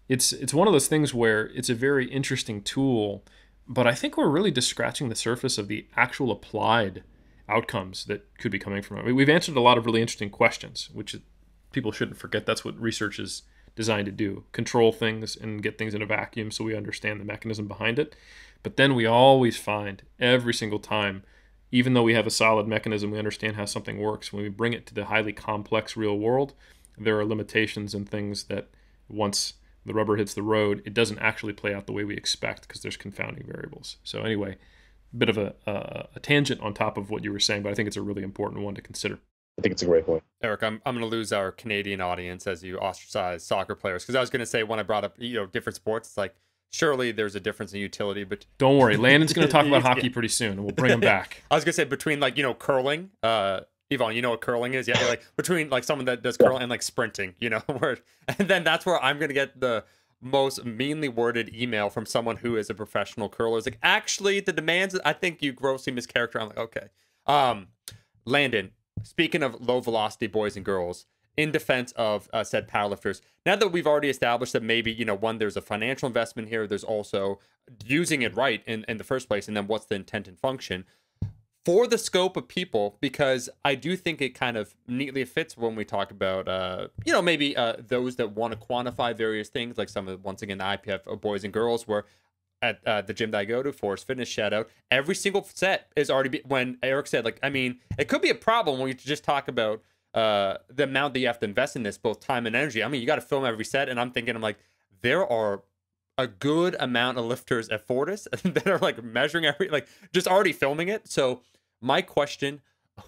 it's one of those things where it's a very interesting tool, but I think we're really just scratching the surface of the actual applied outcomes that could be coming from it. We've answered a lot of really interesting questions, which people shouldn't forget. That's what research is designed to do: control things and get things in a vacuum so we understand the mechanism behind it. But then we always find, every single time, even though we have a solid mechanism, we understand how something works, when we bring it to the highly complex real world, there are limitations and things that once the rubber hits the road, it doesn't actually play out the way we expect because there's confounding variables. So anyway, a bit of a tangent on top of what you were saying, but I think it's a really important one to consider. I think it's a great point. Eric, I'm going to lose our Canadian audience as you ostracize soccer players, because I was going to say, when I brought up different sports, it's like, surely there's a difference in utility. But don't worry, Landon's going to talk about hockey pretty soon, and we'll bring him back. I was going to say, between curling, Yvonne, you know what curling is? Yeah, like between like someone that does curling and like sprinting, and then that's where I'm going to get the most meanly worded email from someone who is a professional curler. It's like, actually, the demands, I think you grossly mischaracterize. I'm like, okay. Landon, speaking of low velocity boys and girls, in defense of said powerlifters, now that we've already established that maybe, one, there's a financial investment here, there's also using it right in the first place, and then what's the intent and function for the scope of people, because I do think it kind of neatly fits when we talk about, maybe those that want to quantify various things, like some of, once again, the IPF of boys and girls, where at the gym that I go to, Forest Fitness, shout out, every single set is already, when Eric said, like, I mean, it could be a problem when you just talk about the amount that you have to invest in this, both time and energy. I mean, you got to film every set, and I'm like, there are a good amount of lifters at Fortis that are like measuring just already filming it. So my question,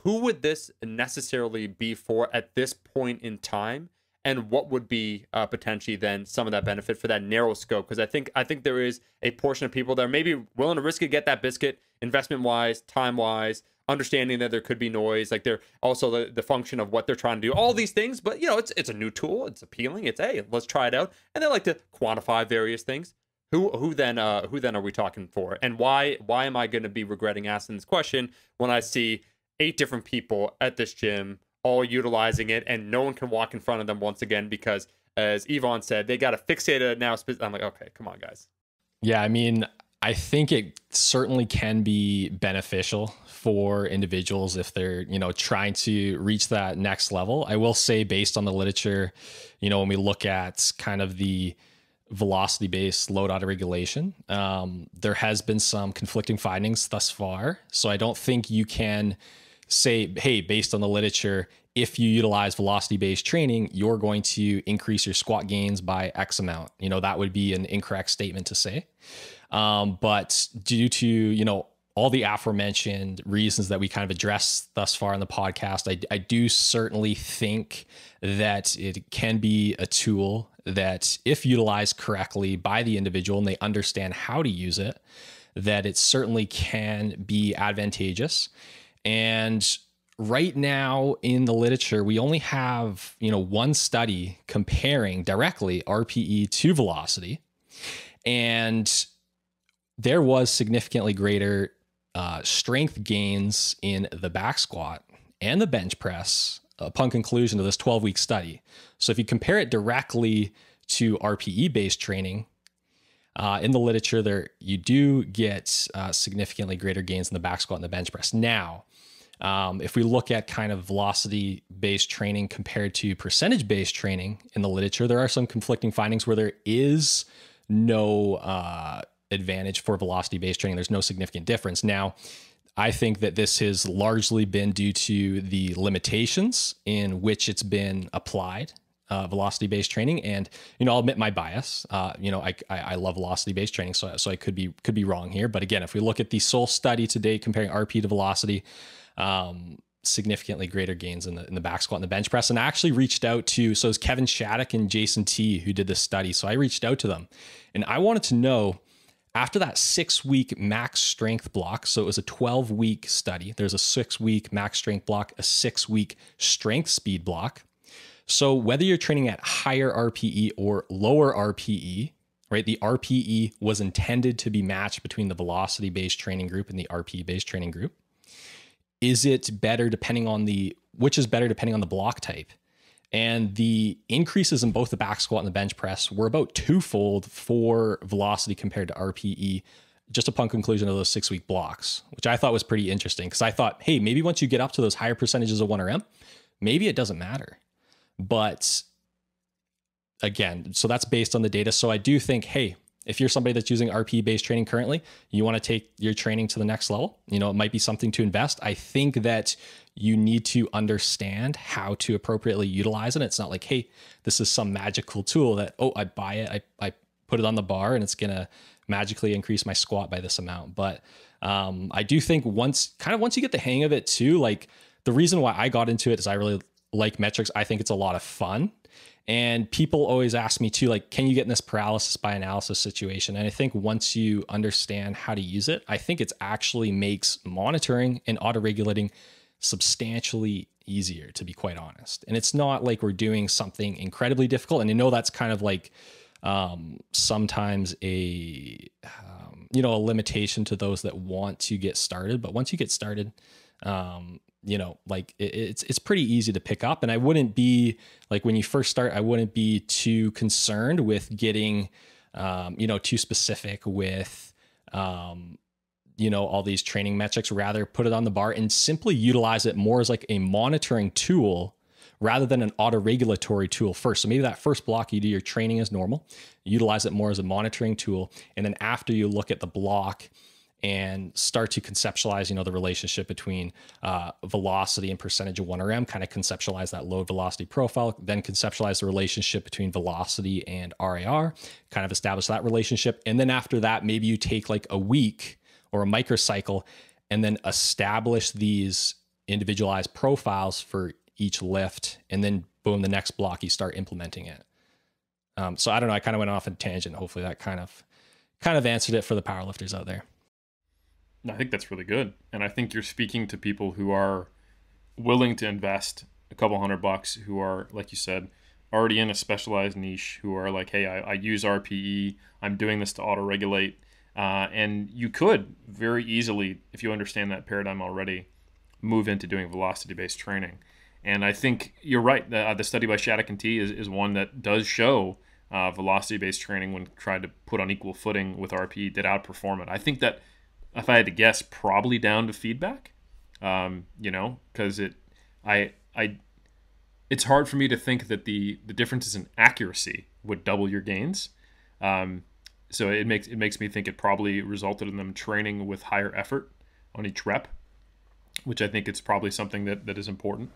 who would this necessarily be for at this point in time? And what would be potentially then some of that benefit for that narrow scope? Because I think there is a portion of people that are maybe willing to risk it, get that biscuit, investment-wise, time-wise, understanding that there could be noise. Like, they're also the function of what they're trying to do, all these things. But, it's a new tool. It's appealing. It's, hey, let's try it out. And they like to quantify various things. Who then are we talking for? And why am I going to be regretting asking this question when I see 8 different people at this gym all utilizing it, and no one can walk in front of them once again because, as Yvonne said, they got to fixate it now. I'm like, okay, come on, guys. Yeah, I mean, I think it certainly can be beneficial for individuals if they're, trying to reach that next level. I will say, based on the literature, when we look at kind of the velocity-based load auto-regulation, there has been some conflicting findings thus far. So I don't think you can say, hey, based on the literature, if you utilize velocity-based training, you're going to increase your squat gains by X amount. That would be an incorrect statement to say. But due to, all the aforementioned reasons that we kind of addressed thus far in the podcast, I do certainly think that it can be a tool that, if utilized correctly by the individual and they understand how to use it, that it certainly can be advantageous. And right now in the literature, we only have, one study comparing directly RPE to velocity. And there was significantly greater strength gains in the back squat and the bench press upon conclusion of this 12-week study. So if you compare it directly to RPE-based training, in the literature there, you do get significantly greater gains in the back squat and the bench press. Now, if we look at kind of velocity-based training compared to percentage-based training in the literature, there are some conflicting findings where there is no advantage for velocity-based training. There's no significant difference. Now, I think that this has largely been due to the limitations in which it's been applied, velocity-based training. And, I'll admit my bias. I love velocity-based training, so I could be wrong here. But again, if we look at the sole study today comparing RP to velocity, significantly greater gains in the back squat and the bench press. And I actually reached out to, so it was Kevin Shattuck and Jason T who did this study. So I reached out to them and I wanted to know, after that 6-week max strength block, so it was a 12-week study, there's a 6-week max strength block, a 6-week strength speed block. So whether you're training at higher RPE or lower RPE, right, the RPE was intended to be matched between the velocity-based training group and the RPE-based training group. Is it better depending on the block type? And the increases in both the back squat and the bench press were about twofold for velocity compared to RPE, just upon conclusion of those 6-week blocks, which I thought was pretty interesting, because I thought, hey, maybe once you get up to those higher percentages of 1RM, maybe it doesn't matter. But again, so that's based on the data. So I do think, hey, if you're somebody that's using RPE-based training currently, you want to take your training to the next level, it might be something to invest. I think that you need to understand how to appropriately utilize it. It's not like, hey, this is some magical tool that, I buy it, I put it on the bar and it's going to magically increase my squat by this amount. But I do think once you get the hang of it too, like the reason why I got into it is I really like metrics. I think it's a lot of fun. And people always ask me too, like, can you get in this paralysis by analysis situation? And I think once you understand how to use it, I think it actually makes monitoring and auto-regulating substantially easier, to be quite honest. And it's not like we're doing something incredibly difficult. And that's kind of like sometimes a limitation to those that want to get started. But once you get started, it's pretty easy to pick up. And I wouldn't be like, when you first start, I wouldn't be too concerned with getting, too specific with, all these training metrics. Rather put it on the bar and simply utilize it more as like a monitoring tool rather than an auto-regulatory tool first. So maybe that first block, you do your training as normal, utilize it more as a monitoring tool. And then after you look at the block and start to conceptualize, the relationship between velocity and percentage of 1RM, kind of conceptualize that load velocity profile, then conceptualize the relationship between velocity and RAR, kind of establish that relationship. And then after that, maybe you take like a week or a microcycle and then establish these individualized profiles for each lift. And then boom, the next block, you start implementing it. So I don't know, I kind of went off a tangent. Hopefully that kind of answered it for the powerlifters out there. I think that's really good. And I think you're speaking to people who are willing to invest a couple $100, who are, like you said, already in a specialized niche, who are like, hey, I use RPE, I'm doing this to auto-regulate. And you could very easily, if you understand that paradigm already, move into doing velocity-based training. And I think you're right. The study by Shattuck and T is one that does show velocity-based training, when tried to put on equal footing with RPE, did outperform it. I think that, if I had to guess, probably down to feedback, because it's hard for me to think that the differences in accuracy would double your gains. So it makes me think it probably resulted in them training with higher effort on each rep, which I think it's probably something that is important.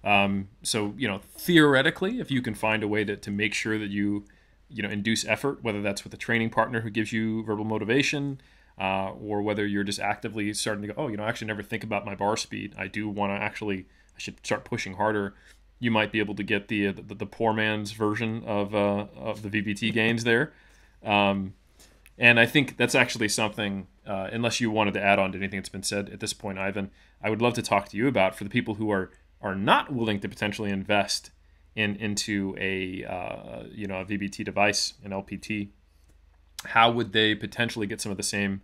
So, theoretically, if you can find a way to make sure that you induce effort, whether that's with a training partner who gives you verbal motivation, or whether you're just actively starting to go, I actually never think about my bar speed. I do want to I should start pushing harder. You might be able to get the poor man's version of the VBT gains there. And I think that's actually something, unless you wanted to add on to anything that's been said at this point, Ivan, I would love to talk to you about for the people who are not willing to potentially invest into a VBT device, an LPT. How would they potentially get some of the same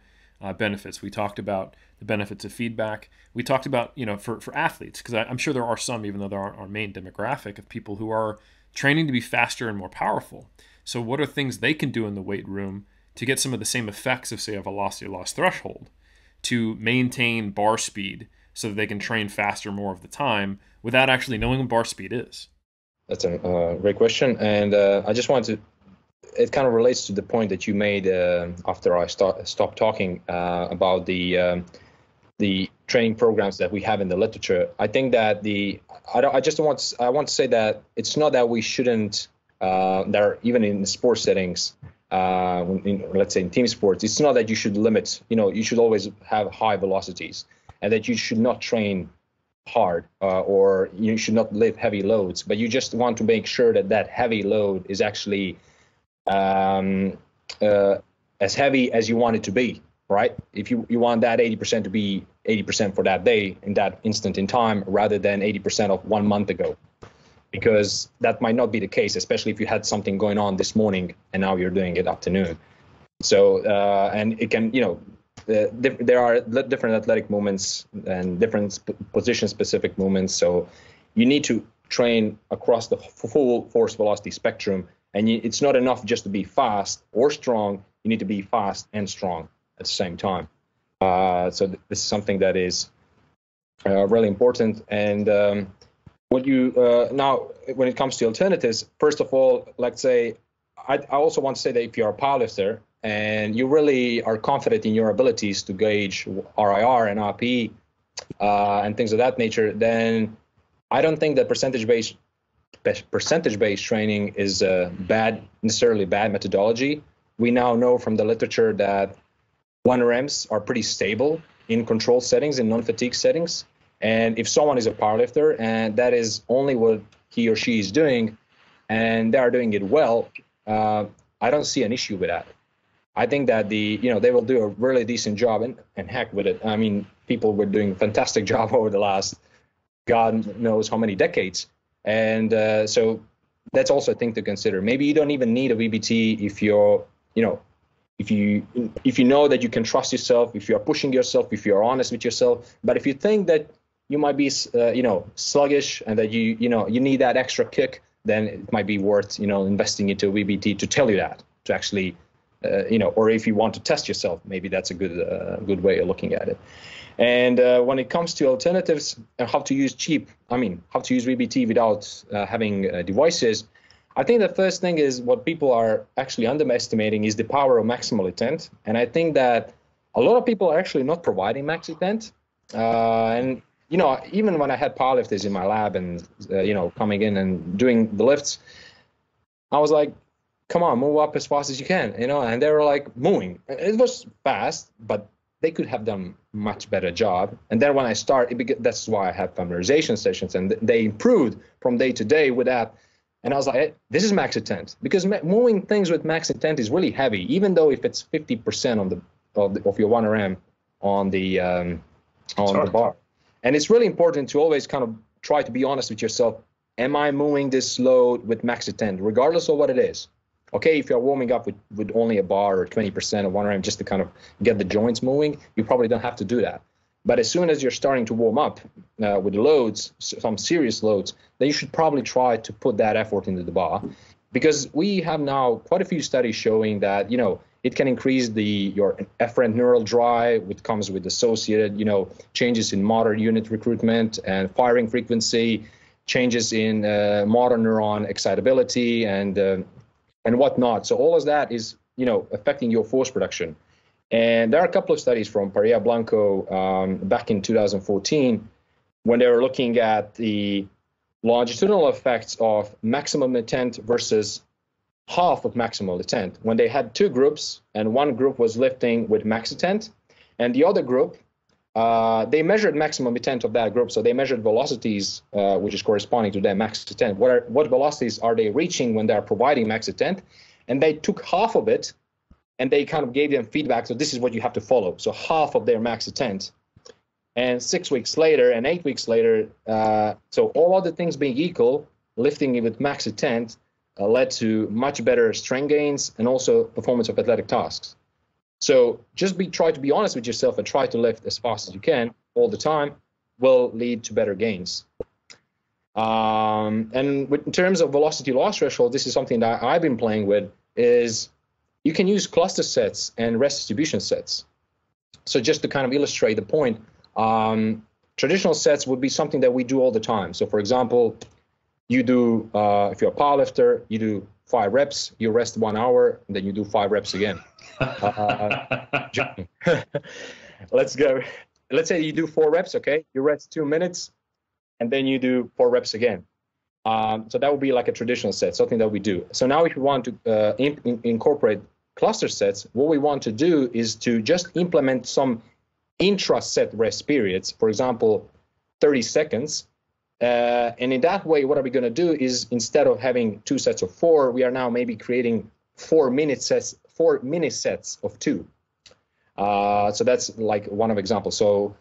benefits? We talked about the benefits of feedback. We talked about, for athletes, because I'm sure there are some, even though they're our main demographic, of people who are training to be faster and more powerful. So what are things they can do in the weight room to get some of the same effects of, say, a velocity loss threshold, to maintain bar speed so that they can train faster more of the time without actually knowing what bar speed is? That's a great question. And I just wanted to, it kind of relates to the point that you made after I stopped talking about the training programs that we have in the literature. I think that I want to say that it's not that we shouldn't, that are even in sports settings, let's say in team sports, it's not that you should limit, you should always have high velocities, and that you should not train hard or you should not lift heavy loads, but you just want to make sure that heavy load is actually as heavy as you want it to be, right? If you want that 80% to be 80% for that day in that instant in time, rather than 80% of 1 month ago, because that might not be the case, especially if you had something going on this morning and now you're doing it afternoon. So and it can, there are different athletic movements and different position specific movements. So you need to train across the full force velocity spectrum. And it's not enough just to be fast or strong. You need to be fast and strong at the same time. So this is something that is really important. And what you now, when it comes to alternatives, first of all, let's say, I also want to say that if you're a powerlifter and you really are confident in your abilities to gauge RIR and RPE and things of that nature, then I don't think that percentage-based training is necessarily bad methodology. We now know from the literature that 1RMs are pretty stable in controlled settings, in non-fatigue settings. And if someone is a powerlifter and that is only what he or she is doing, and they are doing it well, I don't see an issue with that. I think that they will do a really decent job, and heck with it. I mean, people were doing a fantastic job over the last God knows how many decades. And so that's also a thing to consider. Maybe you don't even need a VBT if you're, if you know that you can trust yourself, if you're pushing yourself, if you're honest with yourself. But if you think that you might be, sluggish and that you need that extra kick, then it might be worth, investing into a VBT to tell you that, to actually, or if you want to test yourself, maybe that's a good way of looking at it. And when it comes to alternatives and how to use VBT without having devices, I think the first thing is what people are actually underestimating is the power of maximal intent. And I think that a lot of people are actually not providing max intent. And, even when I had powerlifters in my lab and, coming in and doing the lifts, I was like, come on, move up as fast as you can, and they were like moving. It was fast, but they could have done much better job. And then when I that's why I have familiarization sessions, and they improved from day to day with that. And I was like, hey, this is max intent, because moving things with max intent is really heavy, even though if it's 50% of your 1RM on the bar. And it's really important to always kind of try to be honest with yourself. Am I moving this load with max intent, regardless of what it is? Okay, if you're warming up with only a bar or 20% of 1RM just to kind of get the joints moving, you probably don't have to do that. But as soon as you're starting to warm up with loads, some serious loads, then you should probably try to put that effort into the bar, because we have now quite a few studies showing that, it can increase your efferent neural drive, which comes with associated, changes in motor unit recruitment and firing frequency, changes in motor neuron excitability and whatnot. So all of that is, affecting your force production. And there are a couple of studies from Perea Blanco back in 2014 when they were looking at the longitudinal effects of maximum intent versus half of maximal intent, when they had two groups, and one group was lifting with max intent, and the other group, they measured maximum intent of that group. So they measured velocities, which is corresponding to their max intent. What velocities are they reaching when they're providing max intent? And they took half of it, and they kind of gave them feedback. So this is what you have to follow. So half of their max intent. And 6 weeks later and 8 weeks later, so all other things being equal, lifting with max intent led to much better strength gains and also performance of athletic tasks. So just try to be honest with yourself and try to lift as fast as you can all the time will lead to better gains. And in terms of velocity loss threshold, this is something that I've been playing with, is you can use cluster sets and rest distribution sets. So just to kind of illustrate the point, traditional sets would be something that we do all the time. So for example, you do, if you're a powerlifter, you do 5 reps, you rest 1 hour, and then you do 5 reps again. Let's go. Let's say you do 4 reps, okay? You rest 2 minutes, and then you do 4 reps again. So that would be like a traditional set, something that we do. So now if you want to incorporate cluster sets, what we want to do is to just implement some intra-set rest periods, for example, 30 seconds. And in that way, what are we going to do is, instead of having 2 sets of 4, we are now maybe creating 4 minute sets of 2. So that's like one of examples. So,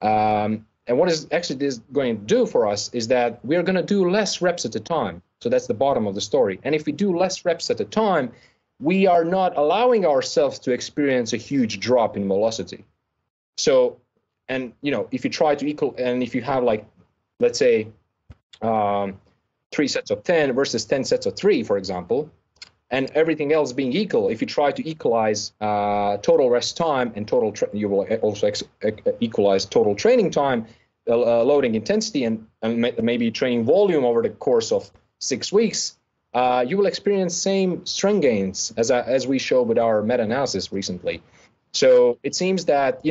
and what is actually this going to do for us is that we are going to do less reps at a time. So that's the bottom of the story. And if we do less reps at a time, we are not allowing ourselves to experience a huge drop in velocity. So, and if you try to equal, and if you have like, let's say 3 sets of 10 versus 10 sets of 3, for example, and everything else being equal, if you try to equalize total rest time and you will also equalize total training time, loading intensity, and maybe training volume over the course of 6 weeks, you will experience same strength gains as we showed with our meta-analysis recently. So it seems that,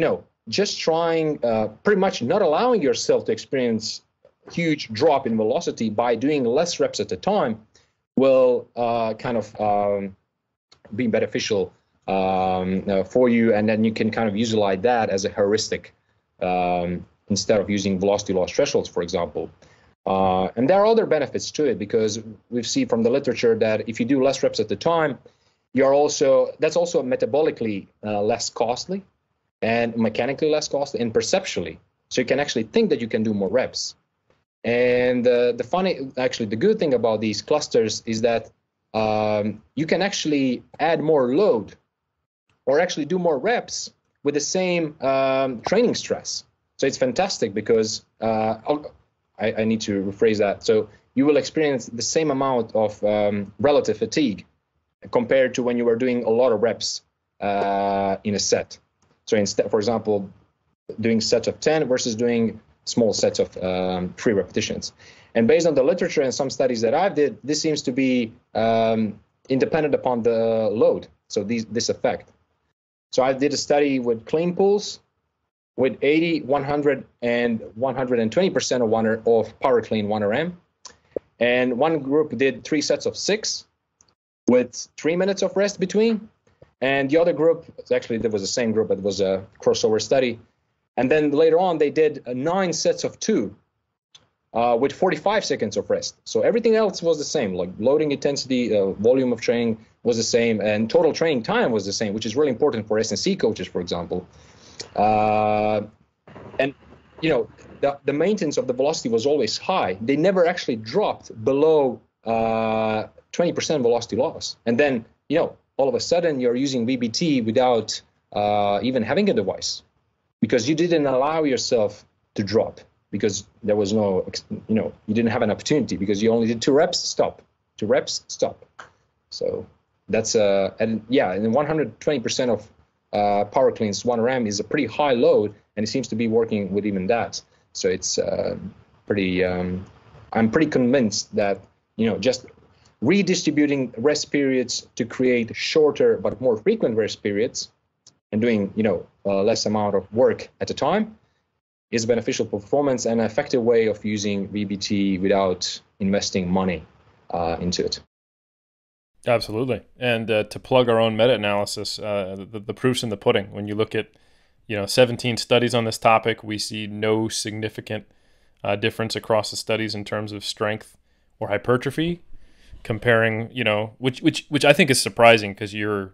just trying, pretty much not allowing yourself to experience huge drop in velocity by doing less reps at a time will kind of be beneficial for you, and then you can kind of utilize that as a heuristic instead of using velocity loss thresholds, for example. And there are other benefits to it, because we've seen from the literature that if you do less reps at a time, that's also metabolically less costly, and mechanically less costly, and perceptually. So you can actually think that you can do more reps. And the good thing about these clusters is that you can actually add more load or actually do more reps with the same training stress. So it's fantastic, because I need to rephrase that. So you will experience the same amount of relative fatigue compared to when you were doing a lot of reps in a set. So instead, for example, doing sets of 10 versus doing small sets of 3 repetitions. And based on the literature and some studies that I've did, this seems to be independent upon the load, so this effect. So I did a study with clean pools with 80, 100, and 120% of power clean 1RM. And one group did 3 sets of 6 with 3 minutes of rest between. And the other group, actually there was the same group, but it was a crossover study. And then later on, they did 9 sets of 2 with 45 seconds of rest. So everything else was the same, like loading intensity, volume of training was the same, and total training time was the same, which is really important for S&C coaches, for example. And, the maintenance of the velocity was always high. They never actually dropped below 20% velocity loss. And then, all of a sudden, you're using VBT without even having a device, because you didn't allow yourself to drop, because there was no, you didn't have an opportunity, because you only did 2 reps, stop, 2 reps, stop. So that's, and 120% of power cleans 1RM is a pretty high load, and it seems to be working with even that. So it's pretty, I'm pretty convinced that, just redistributing rest periods to create shorter but more frequent rest periods, and doing less amount of work at a time, is beneficial performance and an effective way of using VBT without investing money into it. Absolutely. And to plug our own meta-analysis, the proof's in the pudding. When you look at 17 studies on this topic, we see no significant difference across the studies in terms of strength or hypertrophy, comparing, which I think is surprising, because you're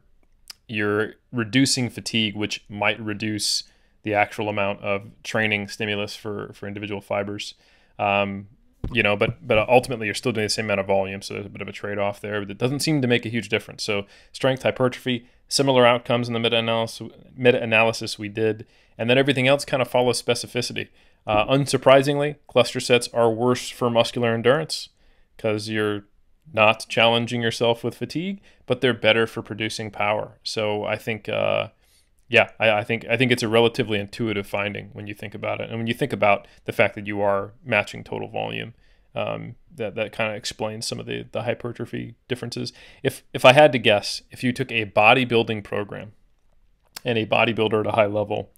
reducing fatigue, which might reduce the actual amount of training stimulus for individual fibers. But ultimately you're still doing the same amount of volume, so there's a bit of a trade-off there, but it doesn't seem to make a huge difference. So strength, hypertrophy, similar outcomes in the meta-analysis we did, and then everything else kind of follows specificity. Unsurprisingly, cluster sets are worse for muscular endurance because you're not challenging yourself with fatigue, but they're better for producing power. So I think, I think it's a relatively intuitive finding when you think about it, and when you think about the fact that you are matching total volume, that kind of explains some of the hypertrophy differences. If I had to guess, if you took a bodybuilding program and a bodybuilder at a high level,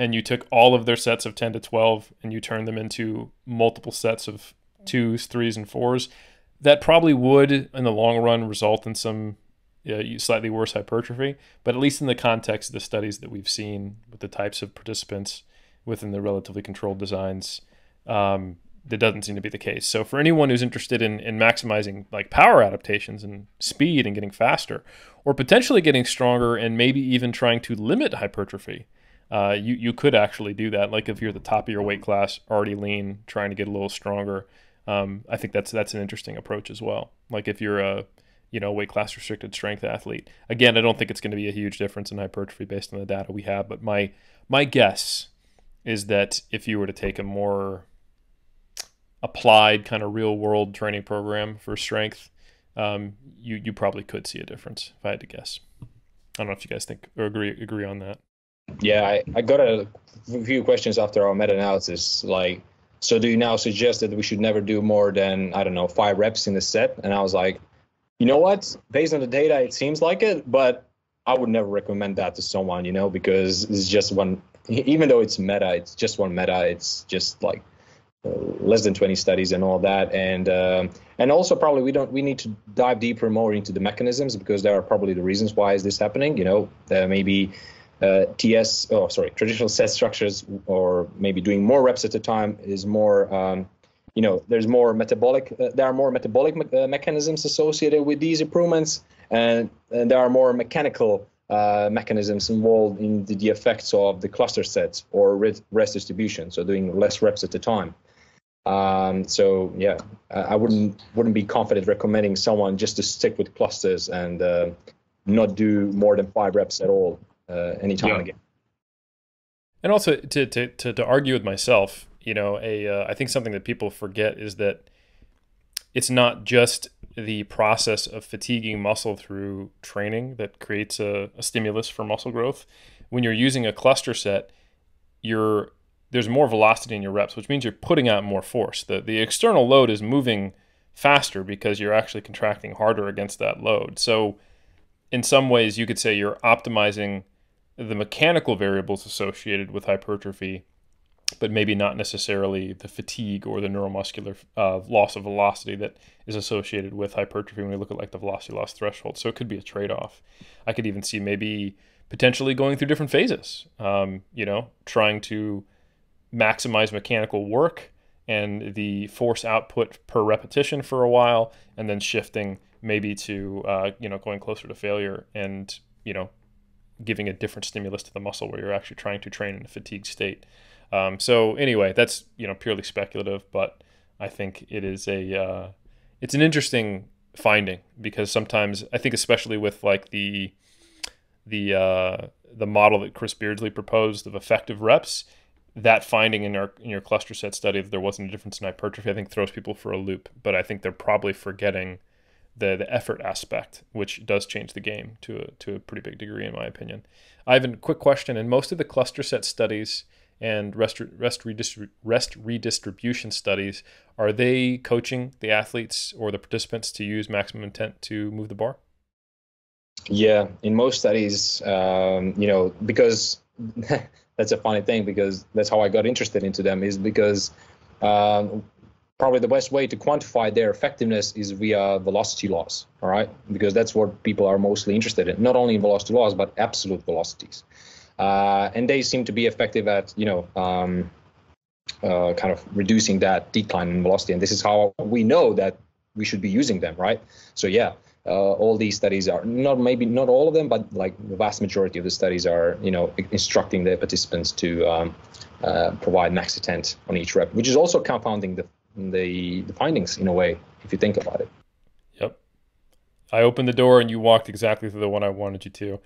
and you took all of their sets of 10 to 12 and you turned them into multiple sets of 2s, 3s, and 4s, that probably would, in the long run, result in some slightly worse hypertrophy. But at least in the context of the studies that we've seen with the types of participants within the relatively controlled designs, that doesn't seem to be the case. So for anyone who's interested in maximizing like power adaptations and speed and getting faster, or potentially getting stronger and maybe even trying to limit hypertrophy, you could actually do that. Like if you're at the top of your weight class, already lean, trying to get a little stronger, I think that's an interesting approach as well. Like if you're a weight class restricted strength athlete, again, I don't think it's going to be a huge difference in hypertrophy based on the data we have. But my guess is that if you were to take a more applied kind of real world training program for strength, you probably could see a difference, if I had to guess. I don't know if you guys think or agree on that. Yeah, I got a few questions after our meta-analysis, like, so do you now suggest that we should never do more than, 5 reps in a set? And I was like, you know what? Based on the data, it seems like it, but I would never recommend that to someone, because it's just one, even though it's meta, it's just one meta. It's just like less than 20 studies and all that. And also probably we need to dive deeper more into the mechanisms, because there are probably the reasons why is this happening. There may be traditional set structures, or maybe doing more reps at a time is more, there's more metabolic, there are more metabolic mechanisms associated with these improvements, and there are more mechanical mechanisms involved in the effects of the cluster sets or rest distribution, so doing less reps at a time. I wouldn't be confident recommending someone just to stick with clusters and not do more than 5 reps at all anytime again. And also to argue with myself, I think something that people forget is that it's not just the process of fatiguing muscle through training that creates a stimulus for muscle growth. When you're using a cluster set, there's more velocity in your reps, which means you're putting out more force. The external load is moving faster because you're actually contracting harder against that load. So in some ways, you could say you're optimizing the mechanical variables associated with hypertrophy, but maybe not necessarily the fatigue or the neuromuscular loss of velocity that is associated with hypertrophy when we look at like the velocity loss threshold. So it could be a trade-off. I could even see maybe potentially going through different phases, trying to maximize mechanical work and the force output per repetition for a while, and then shifting maybe to, going closer to failure and, giving a different stimulus to the muscle where you're actually trying to train in a fatigue state. So anyway, that's, purely speculative, but I think it is it's an interesting finding, because sometimes I think, especially with like the model that Chris Beardsley proposed of effective reps, that finding in your cluster set study that there wasn't a difference in hypertrophy, I think throws people for a loop. But I think they're probably forgetting the effort aspect, which does change the game to a pretty big degree, in my opinion. Ivan, quick question. In most of the cluster set studies and rest redistribution studies, are they coaching the athletes or the participants to use maximum intent to move the bar? Yeah, in most studies, because that's a funny thing, because that's how I got interested into them, is because probably the best way to quantify their effectiveness is via velocity loss, all right? Because that's what people are mostly interested in, not only in velocity loss, but absolute velocities. And they seem to be effective at, kind of reducing that decline in velocity. And this is how we know that we should be using them, right? So yeah, all these studies are maybe not all of them, but like the vast majority of the studies are, instructing the participants to provide max intent on each rep, which is also compounding the findings in a way, if you think about it. Yep. I opened the door and you walked exactly through the one I wanted you to.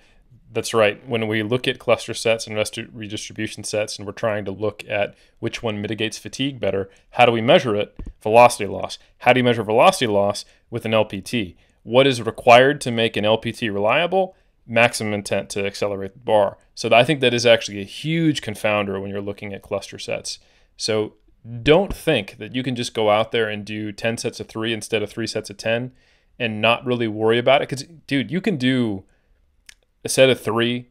That's right. When we look at cluster sets and redistribution sets, and we're trying to look at which one mitigates fatigue better, how do we measure it? Velocity loss. How do you measure velocity loss with an LPT? What is required to make an LPT reliable? Maximum intent to accelerate the bar. So I think that is actually a huge confounder when you're looking at cluster sets. So don't think that you can just go out there and do 10 sets of 3 instead of 3 sets of 10 and not really worry about it. Because, dude, you can do a set of 3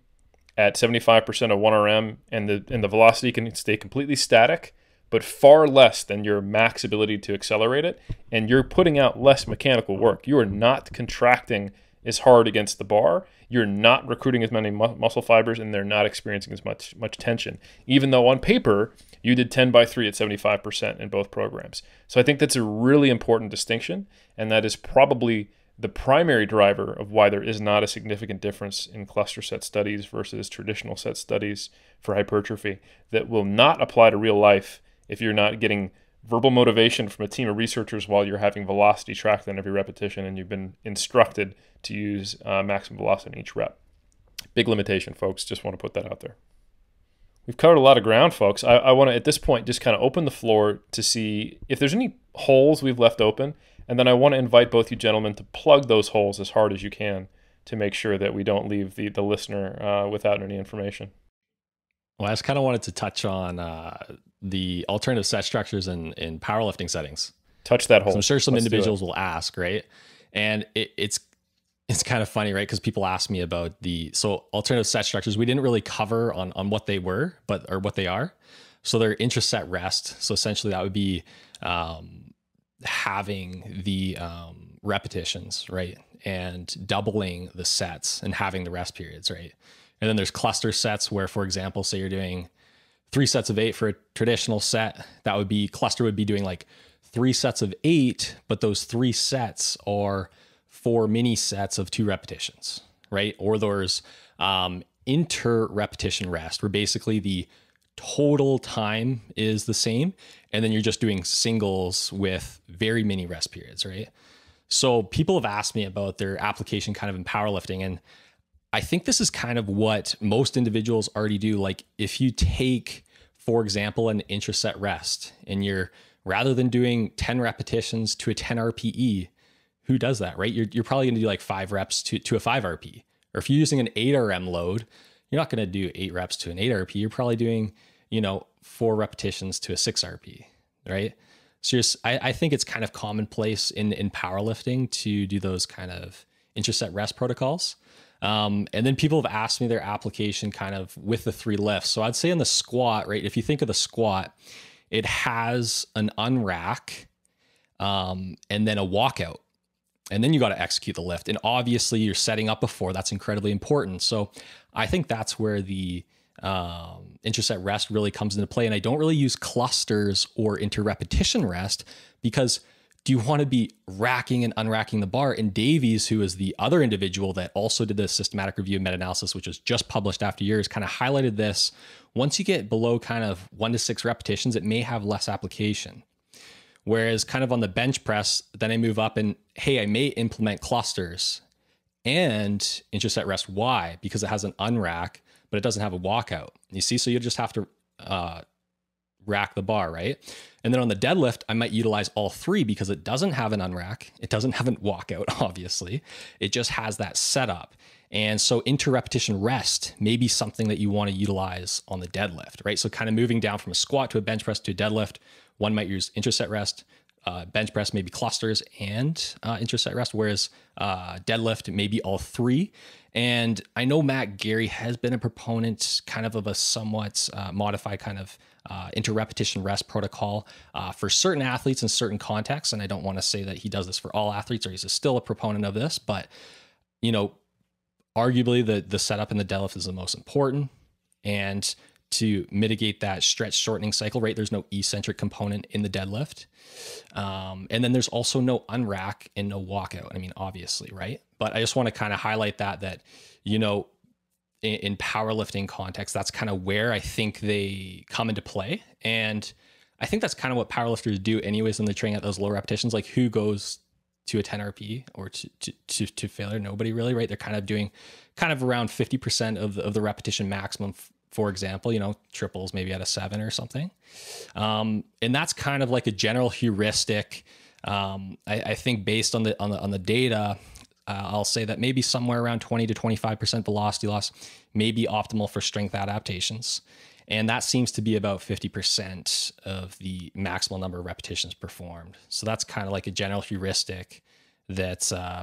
at 75% of 1RM, and the velocity can stay completely static, but far less than your max ability to accelerate it, and you're putting out less mechanical work. You are not contracting as hard against the bar. You're not recruiting as many muscle fibers, and they're not experiencing as much tension, even though on paper you did 10 by 3 at 75% in both programs. So I think that's a really important distinction, and that is probably the primary driver of why there is not a significant difference in cluster set studies versus traditional set studies for hypertrophy that will not apply to real life if you're not getting verbal motivation from a team of researchers while you're having velocity tracked on every repetition and you've been instructed to use maximum velocity in each rep. Big limitation, folks. Just want to put that out there. We've covered a lot of ground, folks. I want to, at this point, just kind of open the floor to see if there's any holes we've left open. And then I want to invite both you gentlemen to plug those holes as hard as you can to make sure that we don't leave the listener without any information. Well, I just kind of wanted to touch on the alternative set structures in powerlifting settings. Touch that hole. So I'm sure some individuals will ask, right? And it's kind of funny, right? Because people ask me about so alternative set structures. We didn't really cover on what they were, or what they are. So they're intraset rest. So essentially that would be having the repetitions, right? And doubling the sets and having the rest periods, right? And then there's cluster sets where, for example, say you're doing 3 sets of 8 for a traditional set, cluster would be doing like 3 sets of 8, but those 3 sets are 4 mini sets of 2 repetitions, right? Or there's inter-repetition rest, where basically the total time is the same, and then you're just doing singles with very mini rest periods, right? So people have asked me about their application kind of in powerlifting, and I think this is kind of what most individuals already do. Like if you take, for example, an intraset rest, and you're, rather than doing 10 repetitions to a 10 RPE, who does that, right? You're probably going to do like 5 reps to a 5 RP. Or if you're using an 8 RM load, you're not going to do 8 reps to an 8 RP. You're probably doing, 4 repetitions to a 6 RP, right? So I think it's kind of commonplace in powerlifting to do those kind of intraset rest protocols. And then people have asked me their application kind of with the 3 lifts. So I'd say in the squat, right? If you think of the squat, it has an unrack and then a walkout. And then you got to execute the lift. And obviously you're setting up before. That's incredibly important. So I think that's where the intraset rest really comes into play. And I don't really use clusters or inter-repetition rest, because do you want to be racking and unracking the bar? And Davies, who is the other individual that also did the systematic review and meta-analysis, which was just published after years, kind of highlighted this. Once you get below kind of 1 to 6 repetitions, it may have less application. Whereas kind of on the bench press, then I move up and, hey, I may implement clusters and intraset rest. Why? Because it has an unrack, but it doesn't have a walkout. You see, so you just have to rack the bar, right? And then on the deadlift, I might utilize all 3 because it doesn't have an unrack. It doesn't have a walkout, obviously. It just has that setup. And so inter-repetition rest may be something that you want to utilize on the deadlift, right? So kind of moving down from a squat to a bench press to a deadlift, one might use intraset rest, bench press, maybe clusters and intraset rest, whereas deadlift, maybe all three. And I know Matt Gary has been a proponent kind of a somewhat modified kind of inter-repetition rest protocol for certain athletes in certain contexts. And I don't want to say that he does this for all athletes or he's still a proponent of this, but, you know, arguably the setup in the deadlift is the most important. And to mitigate that stretch shortening cycle rate, there's no eccentric component in the deadlift. And then there's also no unrack and no walkout. I mean, obviously, right? But I just want to kind of highlight that, you know, in powerlifting context, that's kind of where I think they come into play. And I think that's kind of what powerlifters do anyways when they're training at those low repetitions. Like, who goes to a 10 RP or to failure? Nobody really, right? They're kind of doing kind of around 50% of the repetition maximum, for example, you know, triples maybe at a 7 or something. And that's kind of like a general heuristic. I think based on the data, I'll say that maybe somewhere around 20 to 25% velocity loss may be optimal for strength adaptations. And that seems to be about 50% of the maximal number of repetitions performed. So that's kind of like a general heuristic that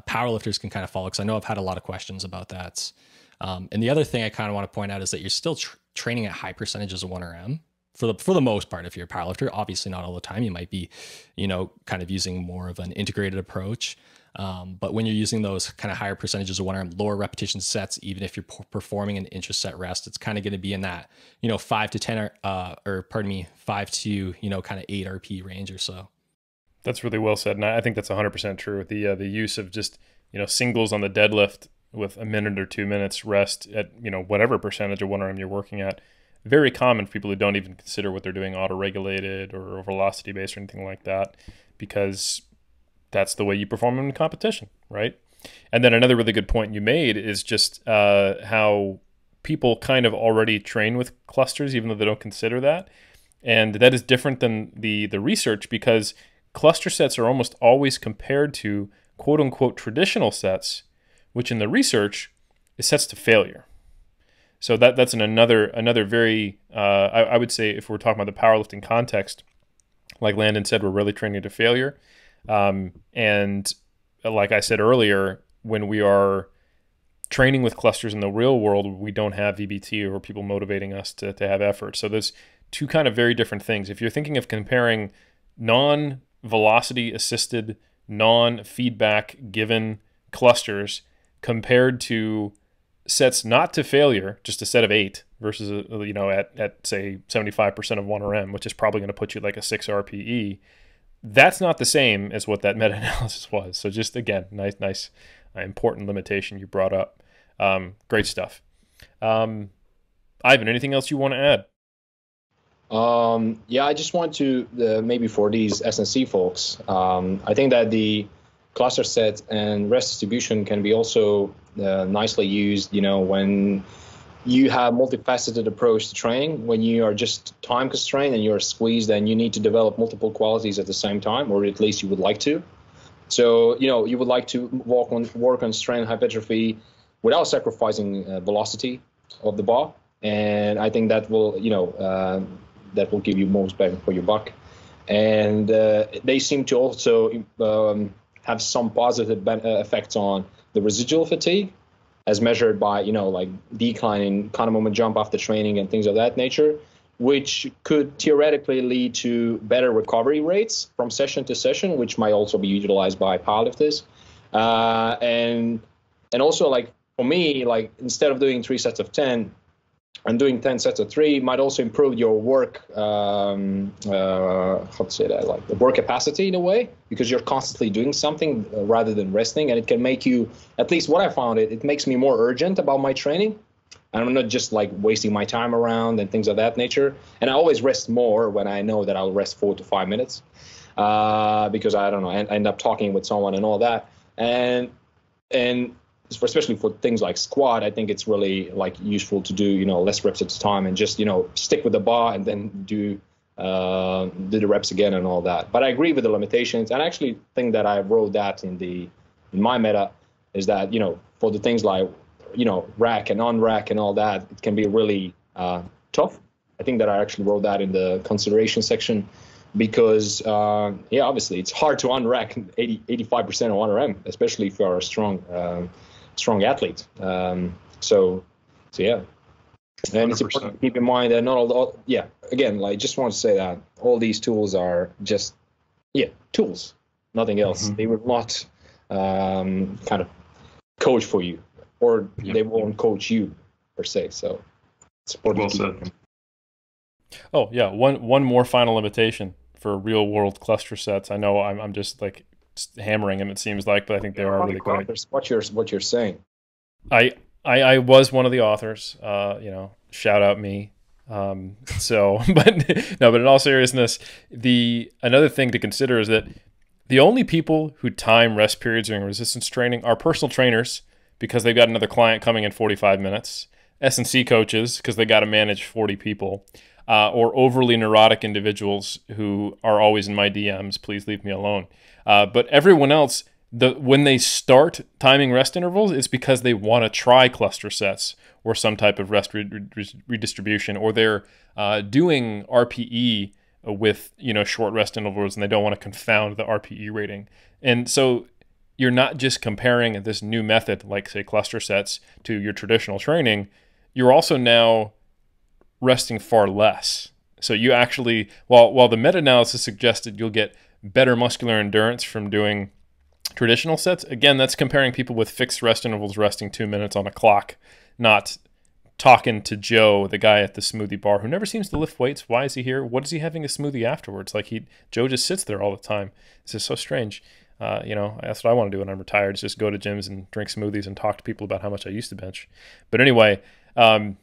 powerlifters can kind of follow, because I know I've had a lot of questions about that. And the other thing I kind of want to point out is that you're still training at high percentages of 1RM for the most part. If you're a powerlifter, obviously not all the time, you might be, you know, kind of using more of an integrated approach. But when you're using those kind of higher percentages of 1RM, lower repetition sets, even if you're performing an intraset rest, it's kind of going to be in that, you know, 5 to you know, kind of 8 RP range or so. That's really well said. And I think that's 100% true. The use of just, you know, singles on the deadlift with a minute or 2 minutes rest at, you know, whatever percentage of 1RM you're working at. Very common for people who don't even consider what they're doing auto-regulated or velocity based or anything like that, because that's the way you perform in competition, right? And then another really good point you made is just how people kind of already train with clusters, even though they don't consider that. And that is different than the research, because cluster sets are almost always compared to quote unquote traditional sets, which in the research is sets to failure. So that's another very, I would say, if we're talking about the powerlifting context, like Landon said, we're really training to failure. And like I said earlier, when we are training with clusters in the real world, we don't have VBT or people motivating us to have effort. So there's two kind of very different things. If you're thinking of comparing non-velocity assisted, non-feedback given clusters compared to sets not to failure, just a set of 8 versus, you know, at say 75% of 1RM, which is probably going to put you like a 6 RPE. That's not the same as what that meta-analysis was. So just, again, nice, important limitation you brought up. Great stuff. Ivan, anything else you want to add? Yeah, I just want to, maybe for these SNC folks, I think that the cluster set and rest distribution can be also nicely used, you know, when you have multifaceted approach to training, when you are just time constrained and you're squeezed and you need to develop multiple qualities at the same time, or at least you would like to. So, you know, you would like to work on strength hypertrophy without sacrificing velocity of the bar. And I think that will, you know, that will give you most bang for your buck. And they seem to also have some positive effects on the residual fatigue, as measured by, you know, like declining kind of moment jump after training and things of that nature, which could theoretically lead to better recovery rates from session to session, which might also be utilized by powerlifters. And also, like, for me, like, instead of doing 3 sets of 10 and doing 10 sets of 3 might also improve your work, how to say that, like the work capacity in a way, because you're constantly doing something rather than resting. And it can make you, at least what I found, it makes me more urgent about my training. And I'm not just like wasting my time around and things of that nature. And I always rest more when I know that I'll rest 4 to 5 minutes, because I don't know, I end up talking with someone and all that. And especially for things like squat, I think it's really like useful to do, you know, less reps at a time and just, you know, stick with the bar and then do the reps again and all that. But I agree with the limitations. And I actually think that I wrote that in my meta, is that, you know, for the things like, you know, rack and on-rack and all that, it can be really tough. I think that I actually wrote that in the consideration section. because yeah, obviously it's hard to unrack 85% of 1RM, especially if you are a strong athlete. So yeah. And 100%. It's important to keep in mind that not all, yeah, again, like, just want to say that all these tools are just, tools, nothing else. They will not kind of coach for you, or they won't coach you per se. So it's important to keep. Oh yeah, one more final limitation for real world cluster sets. I know I'm just like hammering them, it seems like, but I think they are really great. What you're saying. I was one of the authors, shout out me. But in all seriousness, another thing to consider is that the only people who time rest periods during resistance training are personal trainers, because they've got another client coming in 45 minutes, S&C coaches, because they got to manage 40 people, or overly neurotic individuals who are always in my DMs, please leave me alone. But everyone else, when they start timing rest intervals, it's because they want to try cluster sets or some type of rest redistribution, or they're doing RPE with short rest intervals, and they don't want to confound the RPE rating. And so you're not just comparing this new method, like say cluster sets, to your traditional training. You're also now resting far less. So you actually, while the meta-analysis suggested you'll get better muscular endurance from doing traditional sets, again, that's comparing people with fixed rest intervals resting 2 minutes on a clock, not talking to Joe, the guy at the smoothie bar who never seems to lift weights. Why is he here? What is he having a smoothie afterwards? Like Joe just sits there all the time. This is so strange. That's what I want to do when I'm retired, is just go to gyms and drink smoothies and talk to people about how much I used to bench. But anyway, if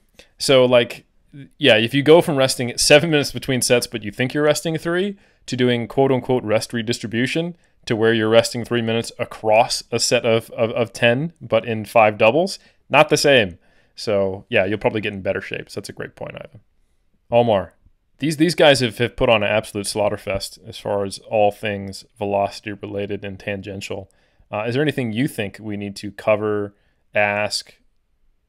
you go from resting 7 minutes between sets, but you think you're resting 3, to doing quote unquote rest redistribution, to where you're resting 3 minutes across a set of 10, but in 5 doubles, not the same. So yeah, you'll probably get in better shape. So that's a great point, Ivan. Omar, these guys have put on an absolute slaughterfest as far as all things velocity related and tangential. Is there anything you think we need to cover, ask?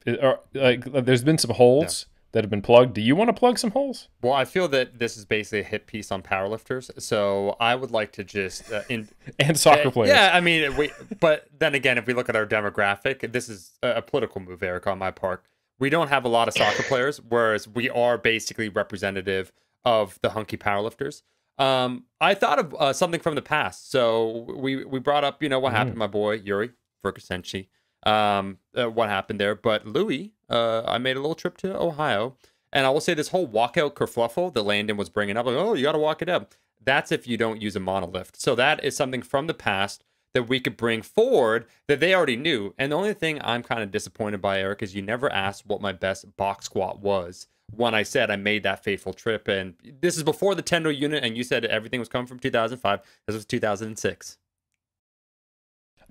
There's been some holes that have been plugged. Do you want to plug some holes? Well, I feel that this is basically a hit piece on powerlifters, so I would like to just and soccer players. Yeah, I mean, but then again, if we look at our demographic, this is a political move, Eric, on my part. We don't have a lot of soccer players, whereas we are basically representative of the hunky powerlifters. I thought of something from the past. So we brought up, what happened to my boy Yuri Verkasenchi. What happened there? But Louis, I made a little trip to Ohio, and I will say this whole walkout kerfluffle that Landon was bringing up, like, oh, you got to walk it up. That's if you don't use a monolift. So that is something from the past that we could bring forward that they already knew. And the only thing I'm kind of disappointed by, Eric, is you never asked what my best box squat was when I said I made that fateful trip. And this is before the Tendo unit, and you said everything was coming from 2005. This was 2006.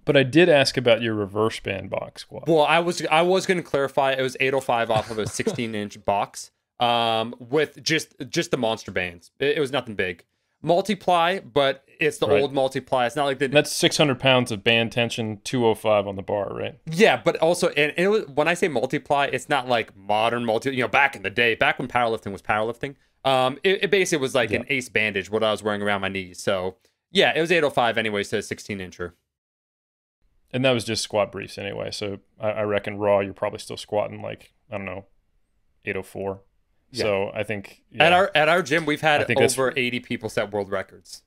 But I did ask about your reverse band box squat. Well, I was going to clarify. It was 805 off of a 16-inch box with just the monster bands. It was nothing big. Multiply, but it's the old multiply. It's not like that's 600 pounds of band tension, 205 on the bar, right? Yeah, but also, and it was, when I say multiply, it's not like modern back in the day, back when powerlifting was powerlifting. It basically was like an ace bandage, what I was wearing around my knees. So yeah, it was 805 anyway, so 16-incher. And that was just squat briefs anyway. So I reckon raw, you're probably still squatting like, I don't know, 804. Yeah. So I think at our gym, we've had over 80 people set world records.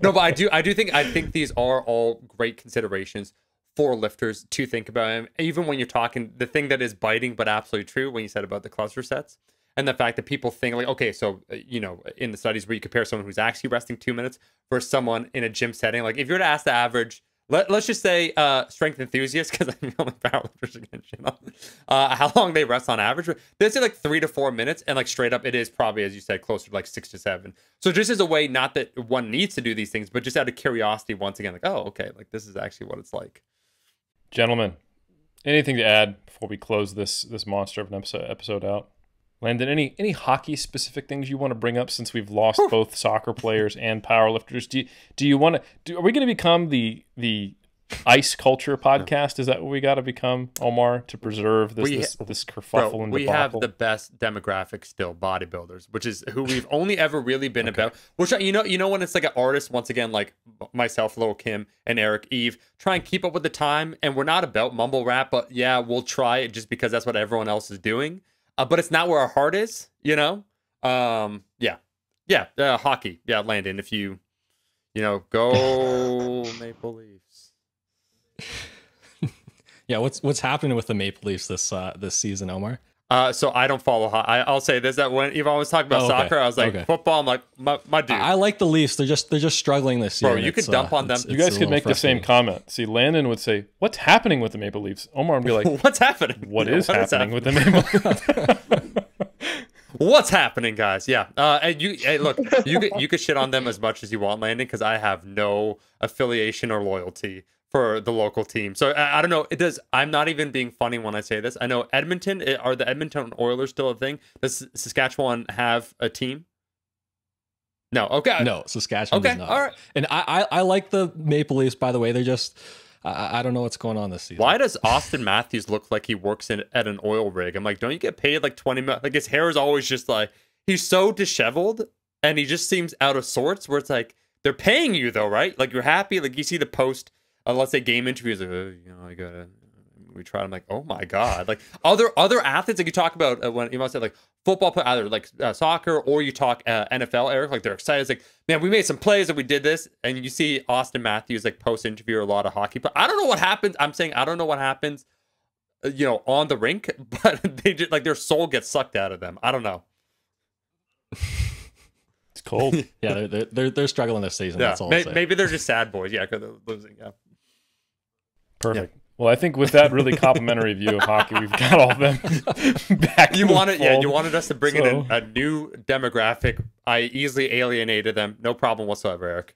No, but I think these are all great considerations for lifters to think about. And even when you're talking, the thing that is biting but absolutely true when you said about the cluster sets, and the fact that people think like, okay, so in the studies where you compare someone who's actually resting 2 minutes versus someone in a gym setting, like if you were to ask the average, let's just say strength enthusiasts, because I'm the only powerlifters again, how long they rest on average, they say like 3 to 4 minutes, and like straight up, it is probably, as you said, closer to like 6 to 7. So just as a way, not that one needs to do these things, but just out of curiosity, once again, like, oh, okay, like this is actually what it's like. Gentlemen, anything to add before we close this monster of an episode out? Landon, any hockey specific things you want to bring up, since we've lost both soccer players and powerlifters? Do you want to? Are we going to become the ice culture podcast. Is that what we got to become, Omar, to preserve this kerfuffle and we debacle? have the best demographic still, bodybuilders, which is who we've only ever really been about. Which you know when it's like an artist, once again, like myself, Lil Kim, and Eric Eve, try and keep up with the time, and we're not about mumble rap, but yeah, we'll try it just because that's what everyone else is doing. But it's not where our heart is, you know. Hockey, Landon, if you go Maple Leafs. Yeah, what's happening with the Maple Leafs this season, Omar? So I don't follow. I'll say this: that when Yvonne was talking about soccer, I was like, football. I'm like, my dude. I like the Leafs. They're just struggling this year. Bro, you could dump on them. You guys could make the same comment. See, Landon would say, "What's happening with the Maple Leafs?" Omar would be like, "What's happening? What is happening with the Maple Leafs?" What's happening, guys? Yeah. And look, you could shit on them as much as you want, Landon, because I have no affiliation or loyalty for the local team. So I don't know. I'm not even being funny when I say this. I know Edmonton. Are the Edmonton Oilers still a thing? Does Saskatchewan have a team? No. Okay. No, Saskatchewan does not. All right. And I like the Maple Leafs, by the way. They're just I don't know what's going on this season. Why does Austin Matthews look like he works at an oil rig? I'm like, don't you get paid like 20 million? Like his hair is always just like, he's so disheveled and he just seems out of sorts, where it's like, they're paying you though, right? Like you're happy. Like you see the post, let's say game interviews, like, we tried. I'm like, oh my God. Like other athletes, like you talk about when you must say like football, either like soccer or you talk NFL, Eric, like they're excited. It's like, man, we made some plays and we did this. And you see Austin Matthews like post interview a lot of hockey, but I don't know what happens. I'm saying, I don't know what happens, on the rink, but they just like their soul gets sucked out of them. I don't know. It's cold. Yeah. They're struggling this season. Yeah. That's all. Maybe they're just sad boys. Yeah. Cause they're losing. Yeah. Perfect. Yeah. Well, I think with that really complimentary view of hockey, we've got all of them back. You wanted us to bring in a new demographic. I easily alienated them. No problem whatsoever, Eric.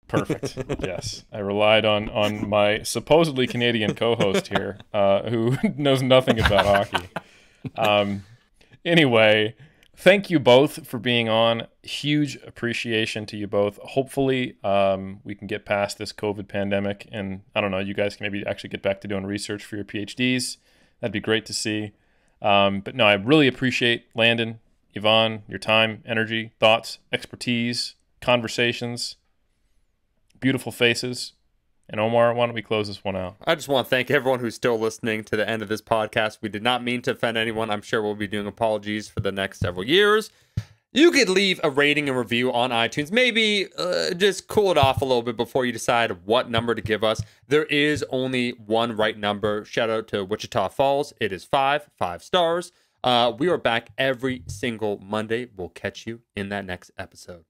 Perfect. Yes. I relied on my supposedly Canadian co-host here, who knows nothing about hockey. Anyway, thank you both for being on. Huge appreciation to you both. Hopefully, we can get past this COVID pandemic, and I don't know, you guys can maybe actually get back to doing research for your PhDs. That'd be great to see. But no, I really appreciate Landon, Yvonne, your time, energy, thoughts, expertise, conversations, beautiful faces. And Omar, why don't we close this one out? I just want to thank everyone who's still listening to the end of this podcast. We did not mean to offend anyone. I'm sure we'll be doing apologies for the next several years. You could leave a rating and review on iTunes. Maybe just cool it off a little bit before you decide what number to give us. There is only one right number. Shout out to Wichita Falls. It is 5 stars. We are back every single Monday. We'll catch you in that next episode.